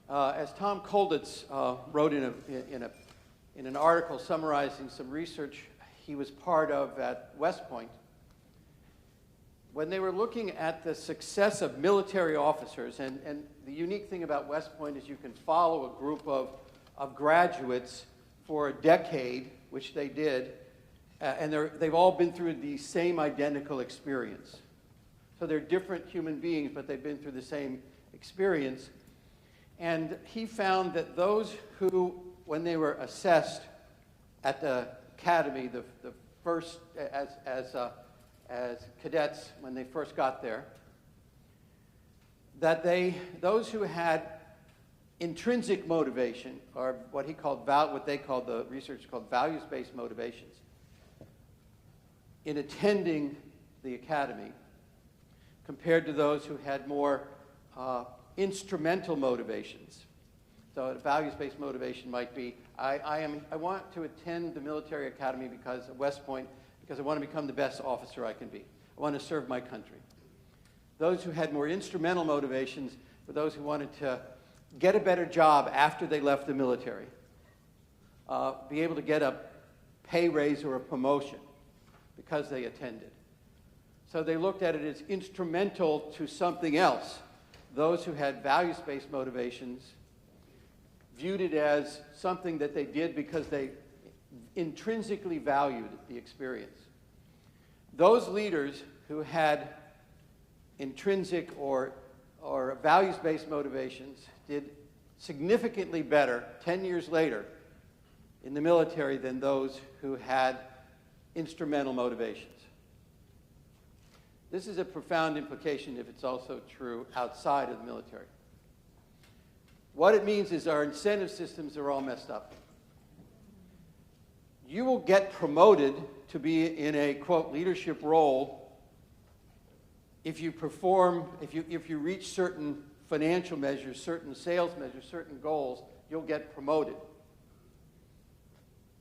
As Tom Kolditz wrote in an article summarizing some research he was part of at West Point, when they were looking at the success of military officers, and the unique thing about West Point is you can follow a group of graduates for a decade, which they did, and they've all been through the same identical experience. So they're different human beings, but they've been through the same experience. And he found that those who, when they were assessed at the academy, the first as cadets when they first got there, that those who had intrinsic motivation, or what they called, the research called values-based motivations, in attending the academy, compared to those who had more instrumental motivations. So a values-based motivation might be, I want to attend the military academy because at West Point, because I want to become the best officer I can be. I want to serve my country. Those who had more instrumental motivations were those who wanted to get a better job after they left the military, be able to get a pay raise or a promotion because they attended. So they looked at it as instrumental to something else. Those who had values-based motivations viewed it as something that they did because they intrinsically valued the experience. Those leaders who had intrinsic or values-based motivations did significantly better 10 years later in the military than those who had instrumental motivations. This is a profound implication if it's also true outside of the military. What it means is our incentive systems are all messed up. You will get promoted to be in a, quote, leadership role if you reach certain financial measures, certain sales measures, certain goals, you'll get promoted.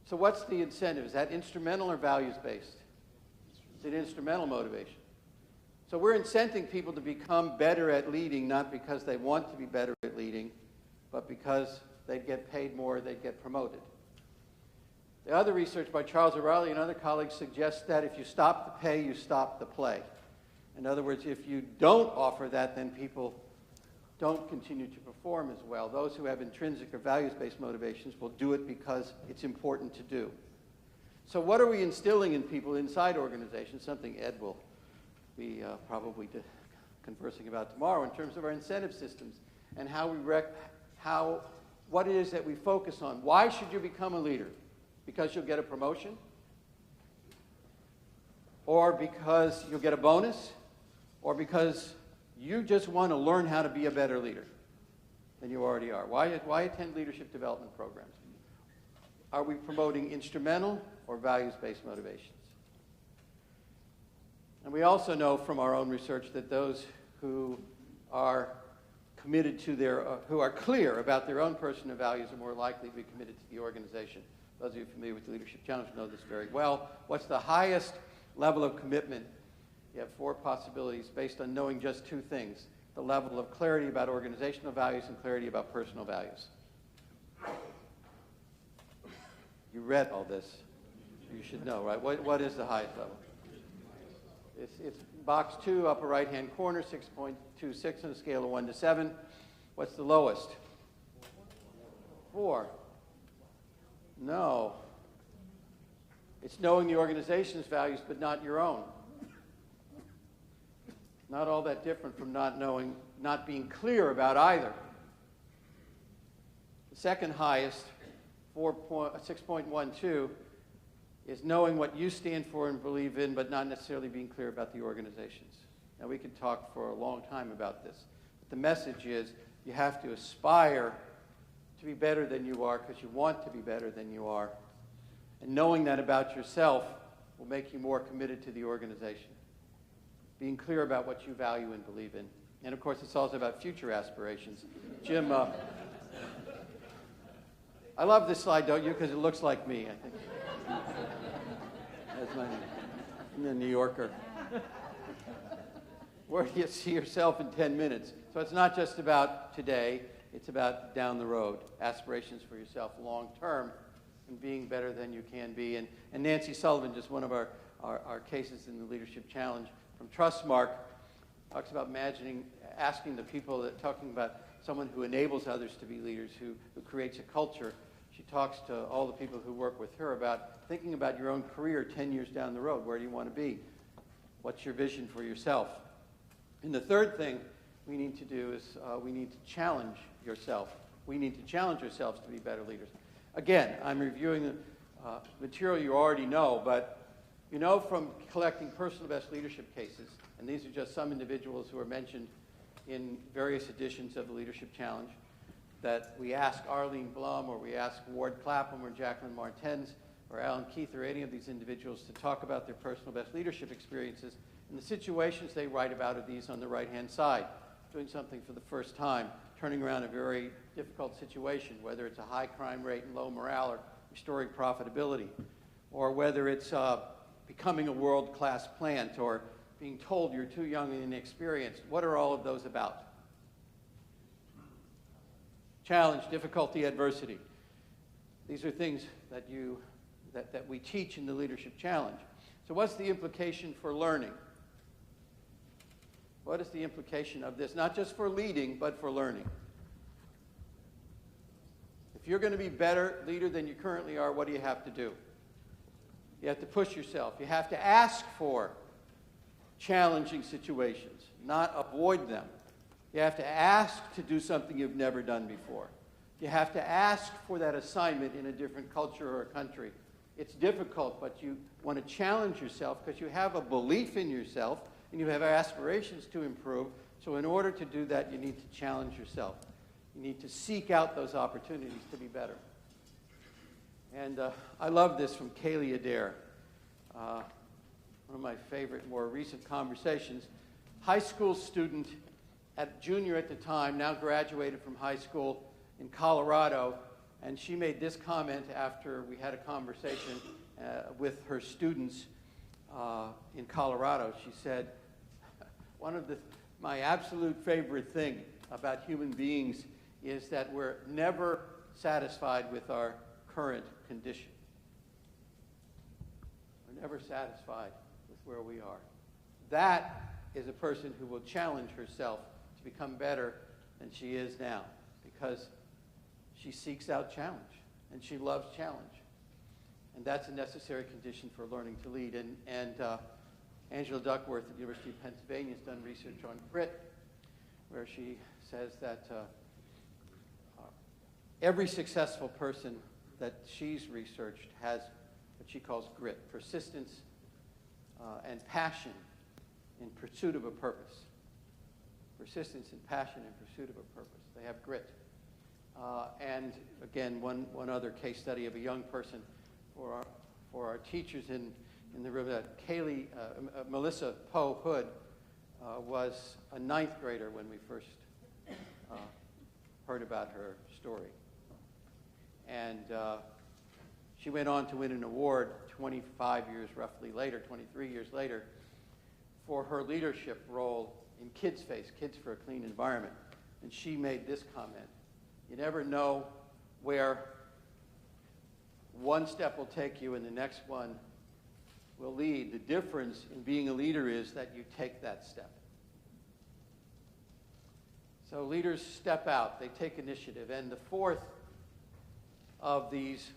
So what's the incentive? Is that instrumental or values-based? It's an instrumental motivation. So we're incenting people to become better at leading, not because they want to be better at leading, but because they'd get paid more, they'd get promoted. The other research by Charles O'Reilly and other colleagues suggests that if you stop the pay, you stop the play. In other words, if you don't offer that, then people don't continue to perform as well. Those who have intrinsic or values-based motivations will do it because it's important to do. So what are we instilling in people inside organizations? Something Ed will be probably conversing about tomorrow in terms of our incentive systems and what it is that we focus on. Why should you become a leader? Because you'll get a promotion? Or because you'll get a bonus? Or because you just want to learn how to be a better leader than you already are? Why attend leadership development programs? Are we promoting instrumental or values-based motivations? And we also know from our own research that those who are committed to who are clear about their own personal values are more likely to be committed to the organization. Those of you familiar with the Leadership Challenge know this very well. What's the highest level of commitment? You have 4 possibilities based on knowing just 2 things: the level of clarity about organizational values and clarity about personal values. You read all this. You should know, right? What is the highest level? It's box 2, upper right-hand corner, 6.26 on a scale of 1 to 7. What's the lowest? 4. No. It's knowing the organization's values, but not your own. Not all that different from not being clear about either. The second highest, 6.12, is knowing what you stand for and believe in, but not necessarily being clear about the organizations. Now, we could talk for a long time about this. But the message is you have to aspire to be better than you are because you want to be better than you are. And knowing that about yourself will make you more committed to the organization. Being clear about what you value and believe in. And, of course, it's also about future aspirations. Jim, I love this slide, don't you? Because it looks like me, I think. That's my name. I'm a New Yorker. Where do you see yourself in 10 minutes? So it's not just about today. It's about down the road. Aspirations for yourself long term and being better than you can be. And Nancy Sullivan, just one of our cases in the Leadership Challenge from Trustmark, talks about asking the people talking about someone who enables others to be leaders, who creates a culture. She talks to all the people who work with her about thinking about your own career 10 years down the road. Where do you want to be? What's your vision for yourself? And the third thing we need to do is we need to challenge yourself. We need to challenge ourselves to be better leaders. Again, I'm reviewing material you already know, but you know from collecting personal best leadership cases, and these are just some individuals who are mentioned in various editions of the Leadership Challenge, that we ask Arlene Blum, or we ask Ward Clapham, or Jacqueline Martens, or Alan Keith, or any of these individuals to talk about their personal best leadership experiences. And the situations they write about are these on the right-hand side. Doing something for the first time, turning around a very difficult situation, whether it's a high crime rate and low morale, or restoring profitability, or whether it's becoming a world-class plant, or being told you're too young and inexperienced. What are all of those about? Challenge, difficulty, adversity. These are things that that we teach in the Leadership Challenge. So what's the implication for learning? What is the implication of this? Not just for leading, but for learning. If you're going to be a better leader than you currently are, what do you have to do? You have to push yourself. You have to ask for challenging situations, not avoid them. You have to ask to do something you've never done before. You have to ask for that assignment in a different culture or a country. It's difficult, but you want to challenge yourself because you have a belief in yourself and you have aspirations to improve. So in order to do that, you need to challenge yourself. You need to seek out those opportunities to be better. And I love this from Kaylee Adair. One of my favorite, more recent conversations. High school student, junior at the time, now graduated from high school in Colorado, and she made this comment after we had a conversation with her students in Colorado. She said, one of my absolute favorite thing about human beings is that we're never satisfied with our current condition. We're never satisfied with where we are. That is a person who will challenge herself to become better than she is now, because she seeks out challenge, and she loves challenge. And that's a necessary condition for learning to lead. And Angela Duckworth at the University of Pennsylvania has done research on grit, where she says that every successful person that she's researched has what she calls grit, persistence and passion in pursuit of a purpose. Persistence and passion in pursuit of a purpose. They have grit. And again, one other case study of a young person for our teachers in the room. Melissa Poe Hood was a 9th grader when we first heard about her story. And she went on to win an award 25 years roughly later, 23 years later, for her leadership role in Kids Face, Kids for a Clean Environment. And she made this comment: you never know where one step will take you and the next one will lead. The difference in being a leader is that you take that step. So leaders step out, they take initiative. And the fourth of these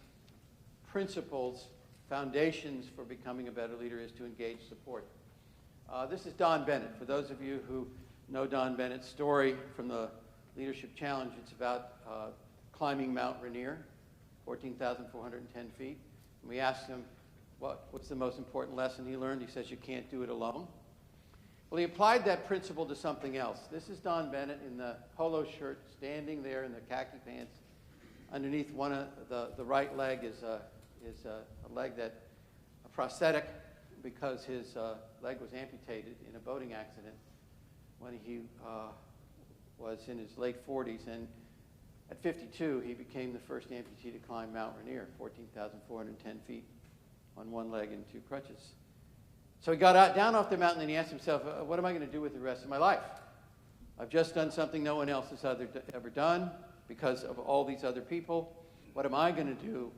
principles, foundations for becoming a better leader, is to engage support. This is Don Bennett. For those of you who know Don Bennett's story from the Leadership Challenge, it's about climbing Mount Rainier, 14,410 feet. And we asked him, what's the most important lesson he learned? He says, you can't do it alone. Well, he applied that principle to something else. This is Don Bennett in the polo shirt, standing there in the khaki pants. Underneath one of the right leg is a leg a prosthetic, because his leg was amputated in a boating accident when he was in his late 40s. And at 52, he became the first amputee to climb Mount Rainier, 14,410 feet on one leg and 2 crutches. So he got down off the mountain and he asked himself, what am I going to do with the rest of my life? I've just done something no one else has ever done because of all these other people. What am I going to do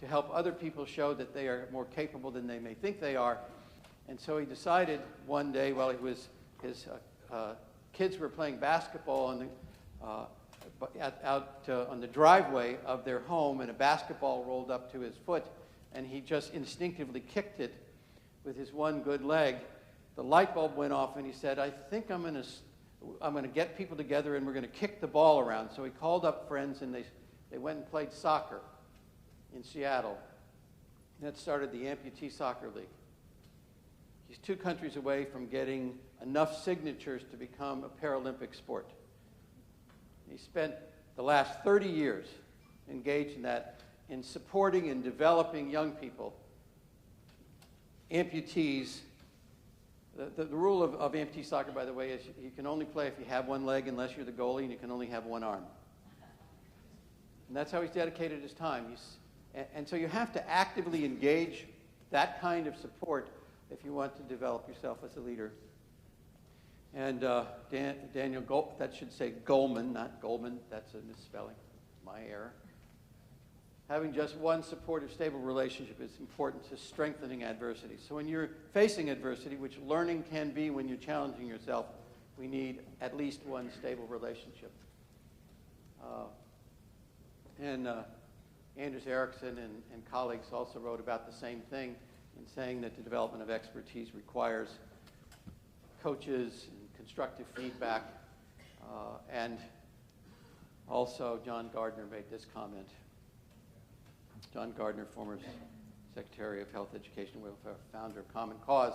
to help other people show that they are more capable than they may think they are? And so he decided one day, while his kids were playing basketball on out on the driveway of their home, and a basketball rolled up to his foot, and he just instinctively kicked it with his one good leg. The light bulb went off, and he said, I think I'm going to get people together, and we're going to kick the ball around. So he called up friends, and they went and played soccer in Seattle. And that started the Amputee Soccer League. He's 2 countries away from getting enough signatures to become a Paralympic sport. He spent the last 30 years engaged in that, in supporting and developing young people, amputees. The rule of amputee soccer, by the way, is you can only play if you have one leg unless you're the goalie, and you can only have one arm. And that's how he's dedicated his time. And so you have to actively engage that kind of support if you want to develop yourself as a leader. And Daniel, that should say Goleman, not Goldman. That's a misspelling. My error. Having just one supportive, stable relationship is important to strengthening adversity. So when you're facing adversity, which learning can be when you're challenging yourself, we need at least one stable relationship. Anders Ericsson and colleagues also wrote about the same thing in saying that the development of expertise requires coaches and constructive feedback. And also John Gardner made this comment. John Gardner, former Secretary of Health, Education, and Welfare, founder of Common Cause.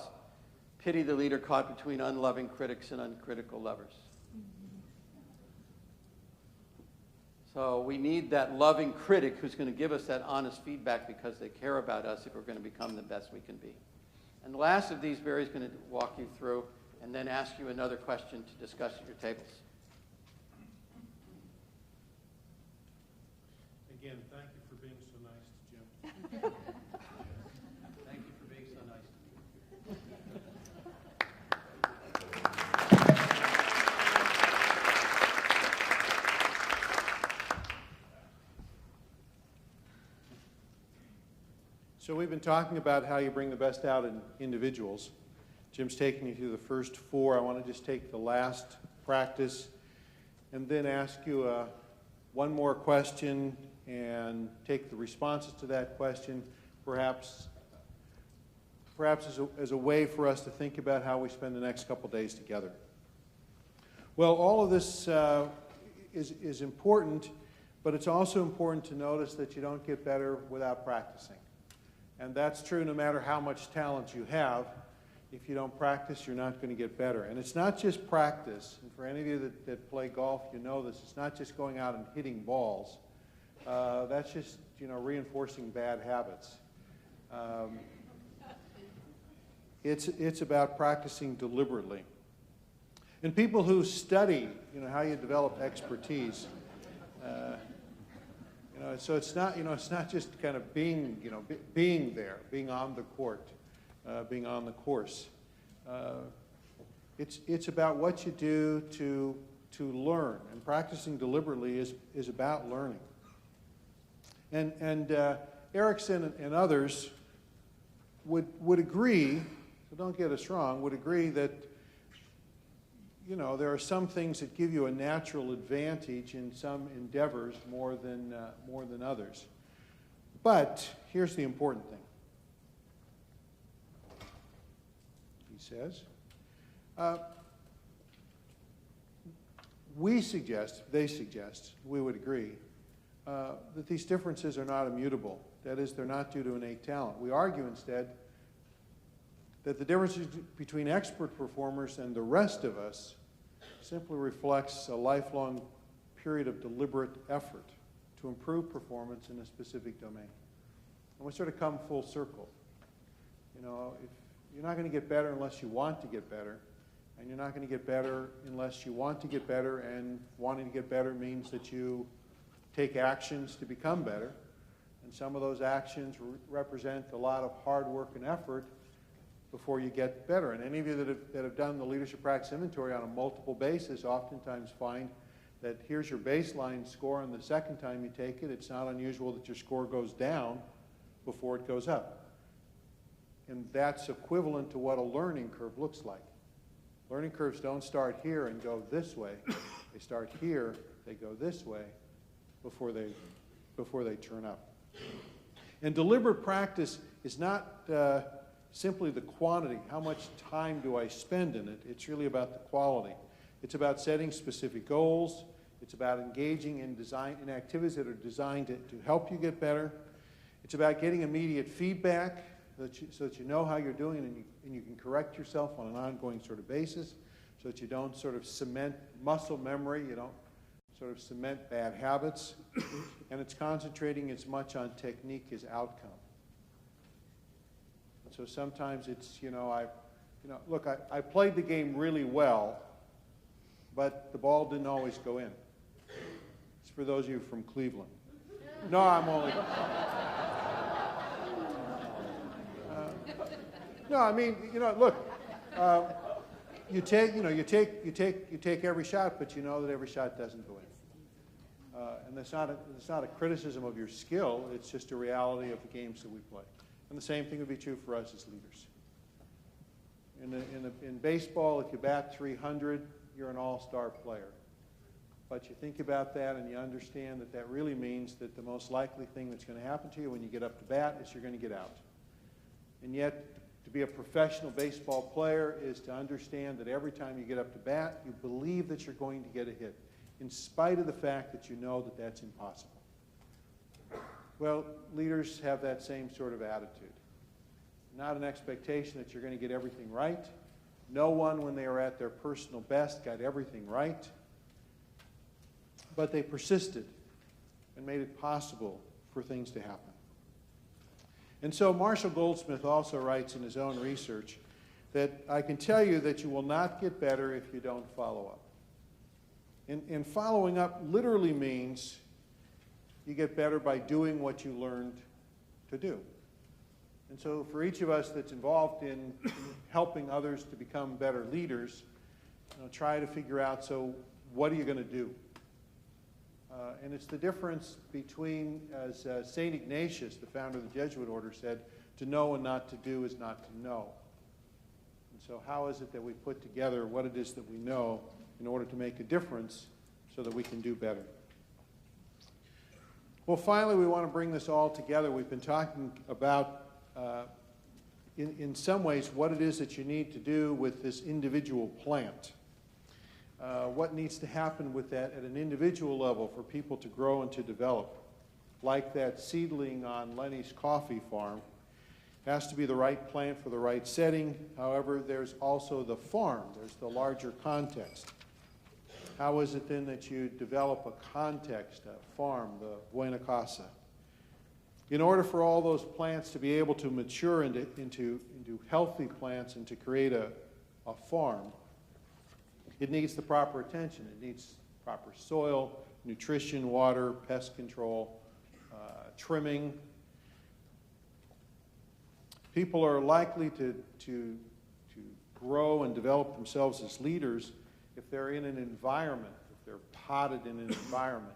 Pity the leader caught between unloving critics and uncritical lovers. So we need that loving critic who's going to give us that honest feedback because they care about us if we're going to become the best we can be. And the last of these, Barry's going to walk you through and then ask you another question to discuss at your tables. Again, thank you for being so nice to Jim. Thank you for being so nice to me. So we've been talking about how you bring the best out in individuals. Jim's taking you through the first 4. I want to just take the last practice and then ask you one more question and take the responses to that question, perhaps as a way for us to think about how we spend the next couple days together. Well, all of this is important, but it's also important to notice that you don't get better without practicing. And that's true no matter how much talent you have. If you don't practice, you're not going to get better. And it's not just practice. And for any of you that play golf, you know this. It's not just going out and hitting balls. That's just, reinforcing bad habits. It's about practicing deliberately. And people who study, how you develop expertise, so it's not just kind of being there, being on the court, being on the course. It's about what you do to learn, and practicing deliberately is about learning. And Ericsson and others would agree, so don't get us wrong, would agree that there are some things that give you a natural advantage in some endeavors more than others. But here's the important thing. He says, they suggest, we would agree, that these differences are not immutable. That is, they're not due to innate talent. We argue instead that the differences between expert performers and the rest of us simply reflects a lifelong period of deliberate effort to improve performance in a specific domain. And we sort of come full circle. If you're not going to get better unless you want to get better, and you're not going to get better unless you want to get better, and wanting to get better means that you take actions to become better, and some of those actions represent a lot of hard work and effort before you get better. And any of you that have done the leadership practice inventory on a multiple basis oftentimes find that here's your baseline score, and the second time you take it, it's not unusual that your score goes down before it goes up. And that's equivalent to what a learning curve looks like. Learning curves don't start here and go this way. They start here They go this way before they turn up. And deliberate practice is not simply the quantity. How much time do I spend in it? It's really about the quality. It's about setting specific goals. It's about engaging in activities that are designed to help you get better. It's about getting immediate feedback so that you know how you're doing and you can correct yourself on an ongoing sort of basis, so that you don't sort of cement muscle memory, you don't sort of cement bad habits. And it's concentrating as much on technique as outcome. So sometimes it's, look, I played the game really well, but the ball didn't always go in. It's for those of you from Cleveland. No, I'm only... no, I mean, look, you take every shot, but you know that every shot doesn't go in. And it's not a criticism of your skill, it's just a reality of the games that we play. And the same thing would be true for us as leaders. In baseball, if you bat 300, you're an all-star player. But you think about that and you understand that that really means that the most likely thing that's going to happen to you when you get up to bat is you're going to get out. And yet, to be a professional baseball player is to understand that every time you get up to bat, you believe that you're going to get a hit, in spite of the fact that you know that that's impossible. Well, leaders have that same sort of attitude. Not an expectation that you're going to get everything right. No one, when they are at their personal best, got everything right. But they persisted and made it possible for things to happen. And so Marshall Goldsmith also writes in his own research that I can tell you that you will not get better if you don't follow up. And following up literally means you get better by doing what you learned to do. And so for each of us that's involved in helping others to become better leaders, try to figure out, so what are you going to do? And it's the difference between, as St. Ignatius, the founder of the Jesuit order, said, to know and not to do is not to know. And so how is it that we put together what it is that we know in order to make a difference so that we can do better? Well, finally, we want to bring this all together. We've been talking about, in some ways, what it is that you need to do with this individual plant. What needs to happen with that at an individual level for people to grow and to develop. Like that seedling on Lenny's coffee farm. It has to be the right plant for the right setting. However, there's also the farm. There's the larger context. How is it then that you develop a context, a farm, the Buena Casa? In order for all those plants to be able to mature into healthy plants and to create a farm, it needs the proper attention. It needs proper soil, nutrition, water, pest control, trimming. People are likely to grow and develop themselves as leaders if they're in an environment, if they're potted in an environment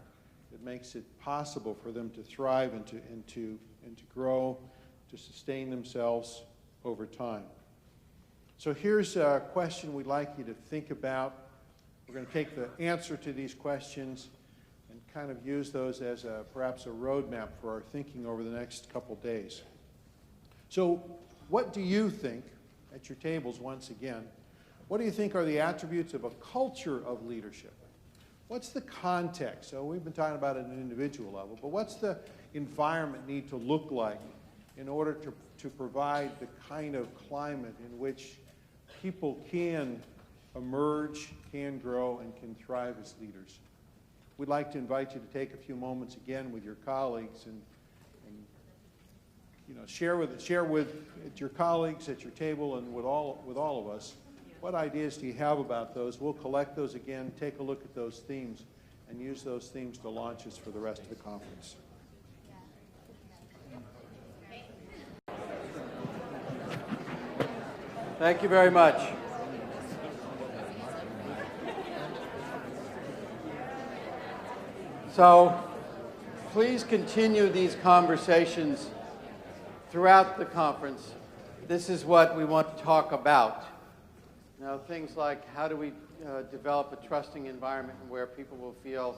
that makes it possible for them to thrive and to grow, to sustain themselves over time. So here's a question we'd like you to think about. We're going to take the answer to these questions and kind of use those as perhaps a roadmap for our thinking over the next couple days. So what do you think, at your tables once again, what do you think are the attributes of a culture of leadership? What's the context? So we've been talking about it at an individual level, but what's the environment need to look like in order to provide the kind of climate in which people can emerge, can grow, and can thrive as leaders? We'd like to invite you to take a few moments again with your colleagues and share with your colleagues at your table and with all of us. What ideas do you have about those? We'll collect those again, take a look at those themes, and use those themes to launch us for the rest of the conference. Thank you very much. So please continue these conversations throughout the conference. This is what we want to talk about. Now, things like how do we develop a trusting environment where people will feel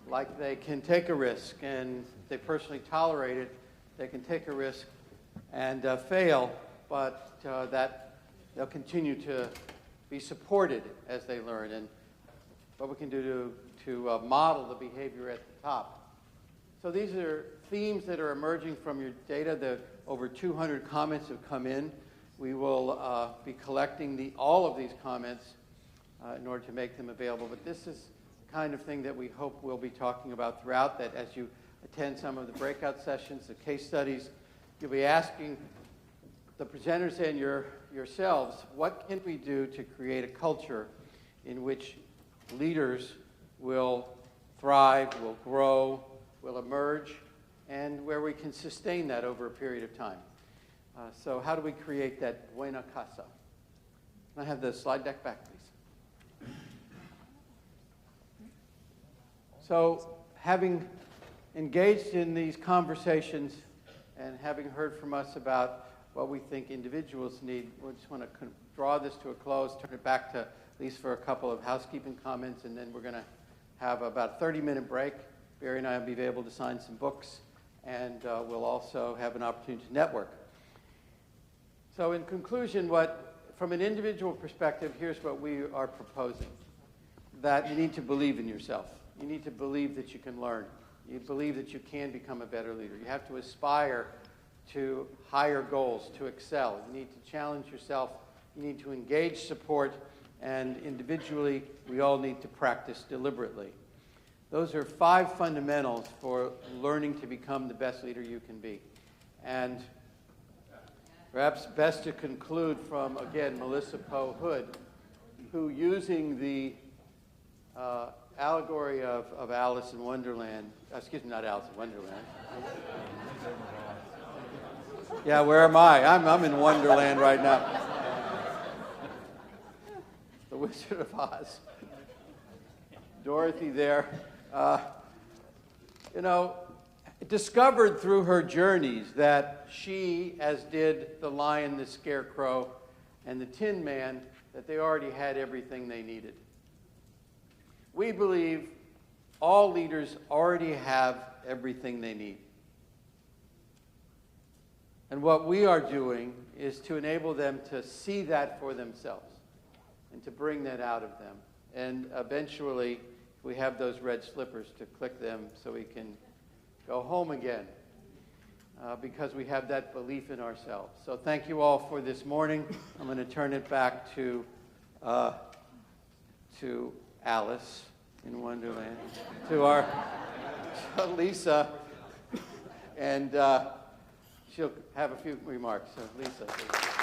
like they can take a risk, and if they personally tolerate it, they can take a risk and fail, but that they'll continue to be supported as they learn, and what we can do to model the behavior at the top. So these are themes that are emerging from your data. The over 200 comments have come in. We will be collecting all of these comments in order to make them available. But this is the kind of thing that we hope we'll be talking about throughout, that as you attend some of the breakout sessions, the case studies, you'll be asking the presenters and yourselves, what can we do to create a culture in which leaders will thrive, will grow, will emerge, and where we can sustain that over a period of time. So how do we create that buena casa? Can I have the slide deck back, please? So having engaged in these conversations and having heard from us about what we think individuals need, we just want to draw this to a close, turn it back to at least for a couple of housekeeping comments, and then we're going to have about a 30-minute break. Barry and I will be able to sign some books, and we'll also have an opportunity to network. So in conclusion, from an individual perspective, here's what we are proposing. That you need to believe in yourself. You need to believe that you can learn. You believe that you can become a better leader. You have to aspire to higher goals, to excel. You need to challenge yourself. You need to engage support. And individually, we all need to practice deliberately. Those are 5 fundamentals for learning to become the best leader you can be. And perhaps best to conclude from, again, Melissa Poe Hood, who, using the allegory of Alice in Wonderland, excuse me, not Alice in Wonderland. Yeah, where am I? I'm in Wonderland right now. The Wizard of Oz. Dorothy there. Discovered through her journeys that she, as did the lion, the scarecrow, and the Tin Man, that they already had everything they needed. We believe all leaders already have everything they need. And what we are doing is to enable them to see that for themselves and to bring that out of them. And eventually, we have those red slippers to click them so we can go home again because we have that belief in ourselves. So thank you all for this morning. I'm going to turn it back to Alice in Wonderland, to Lisa, and she'll have a few remarks. So Lisa, please.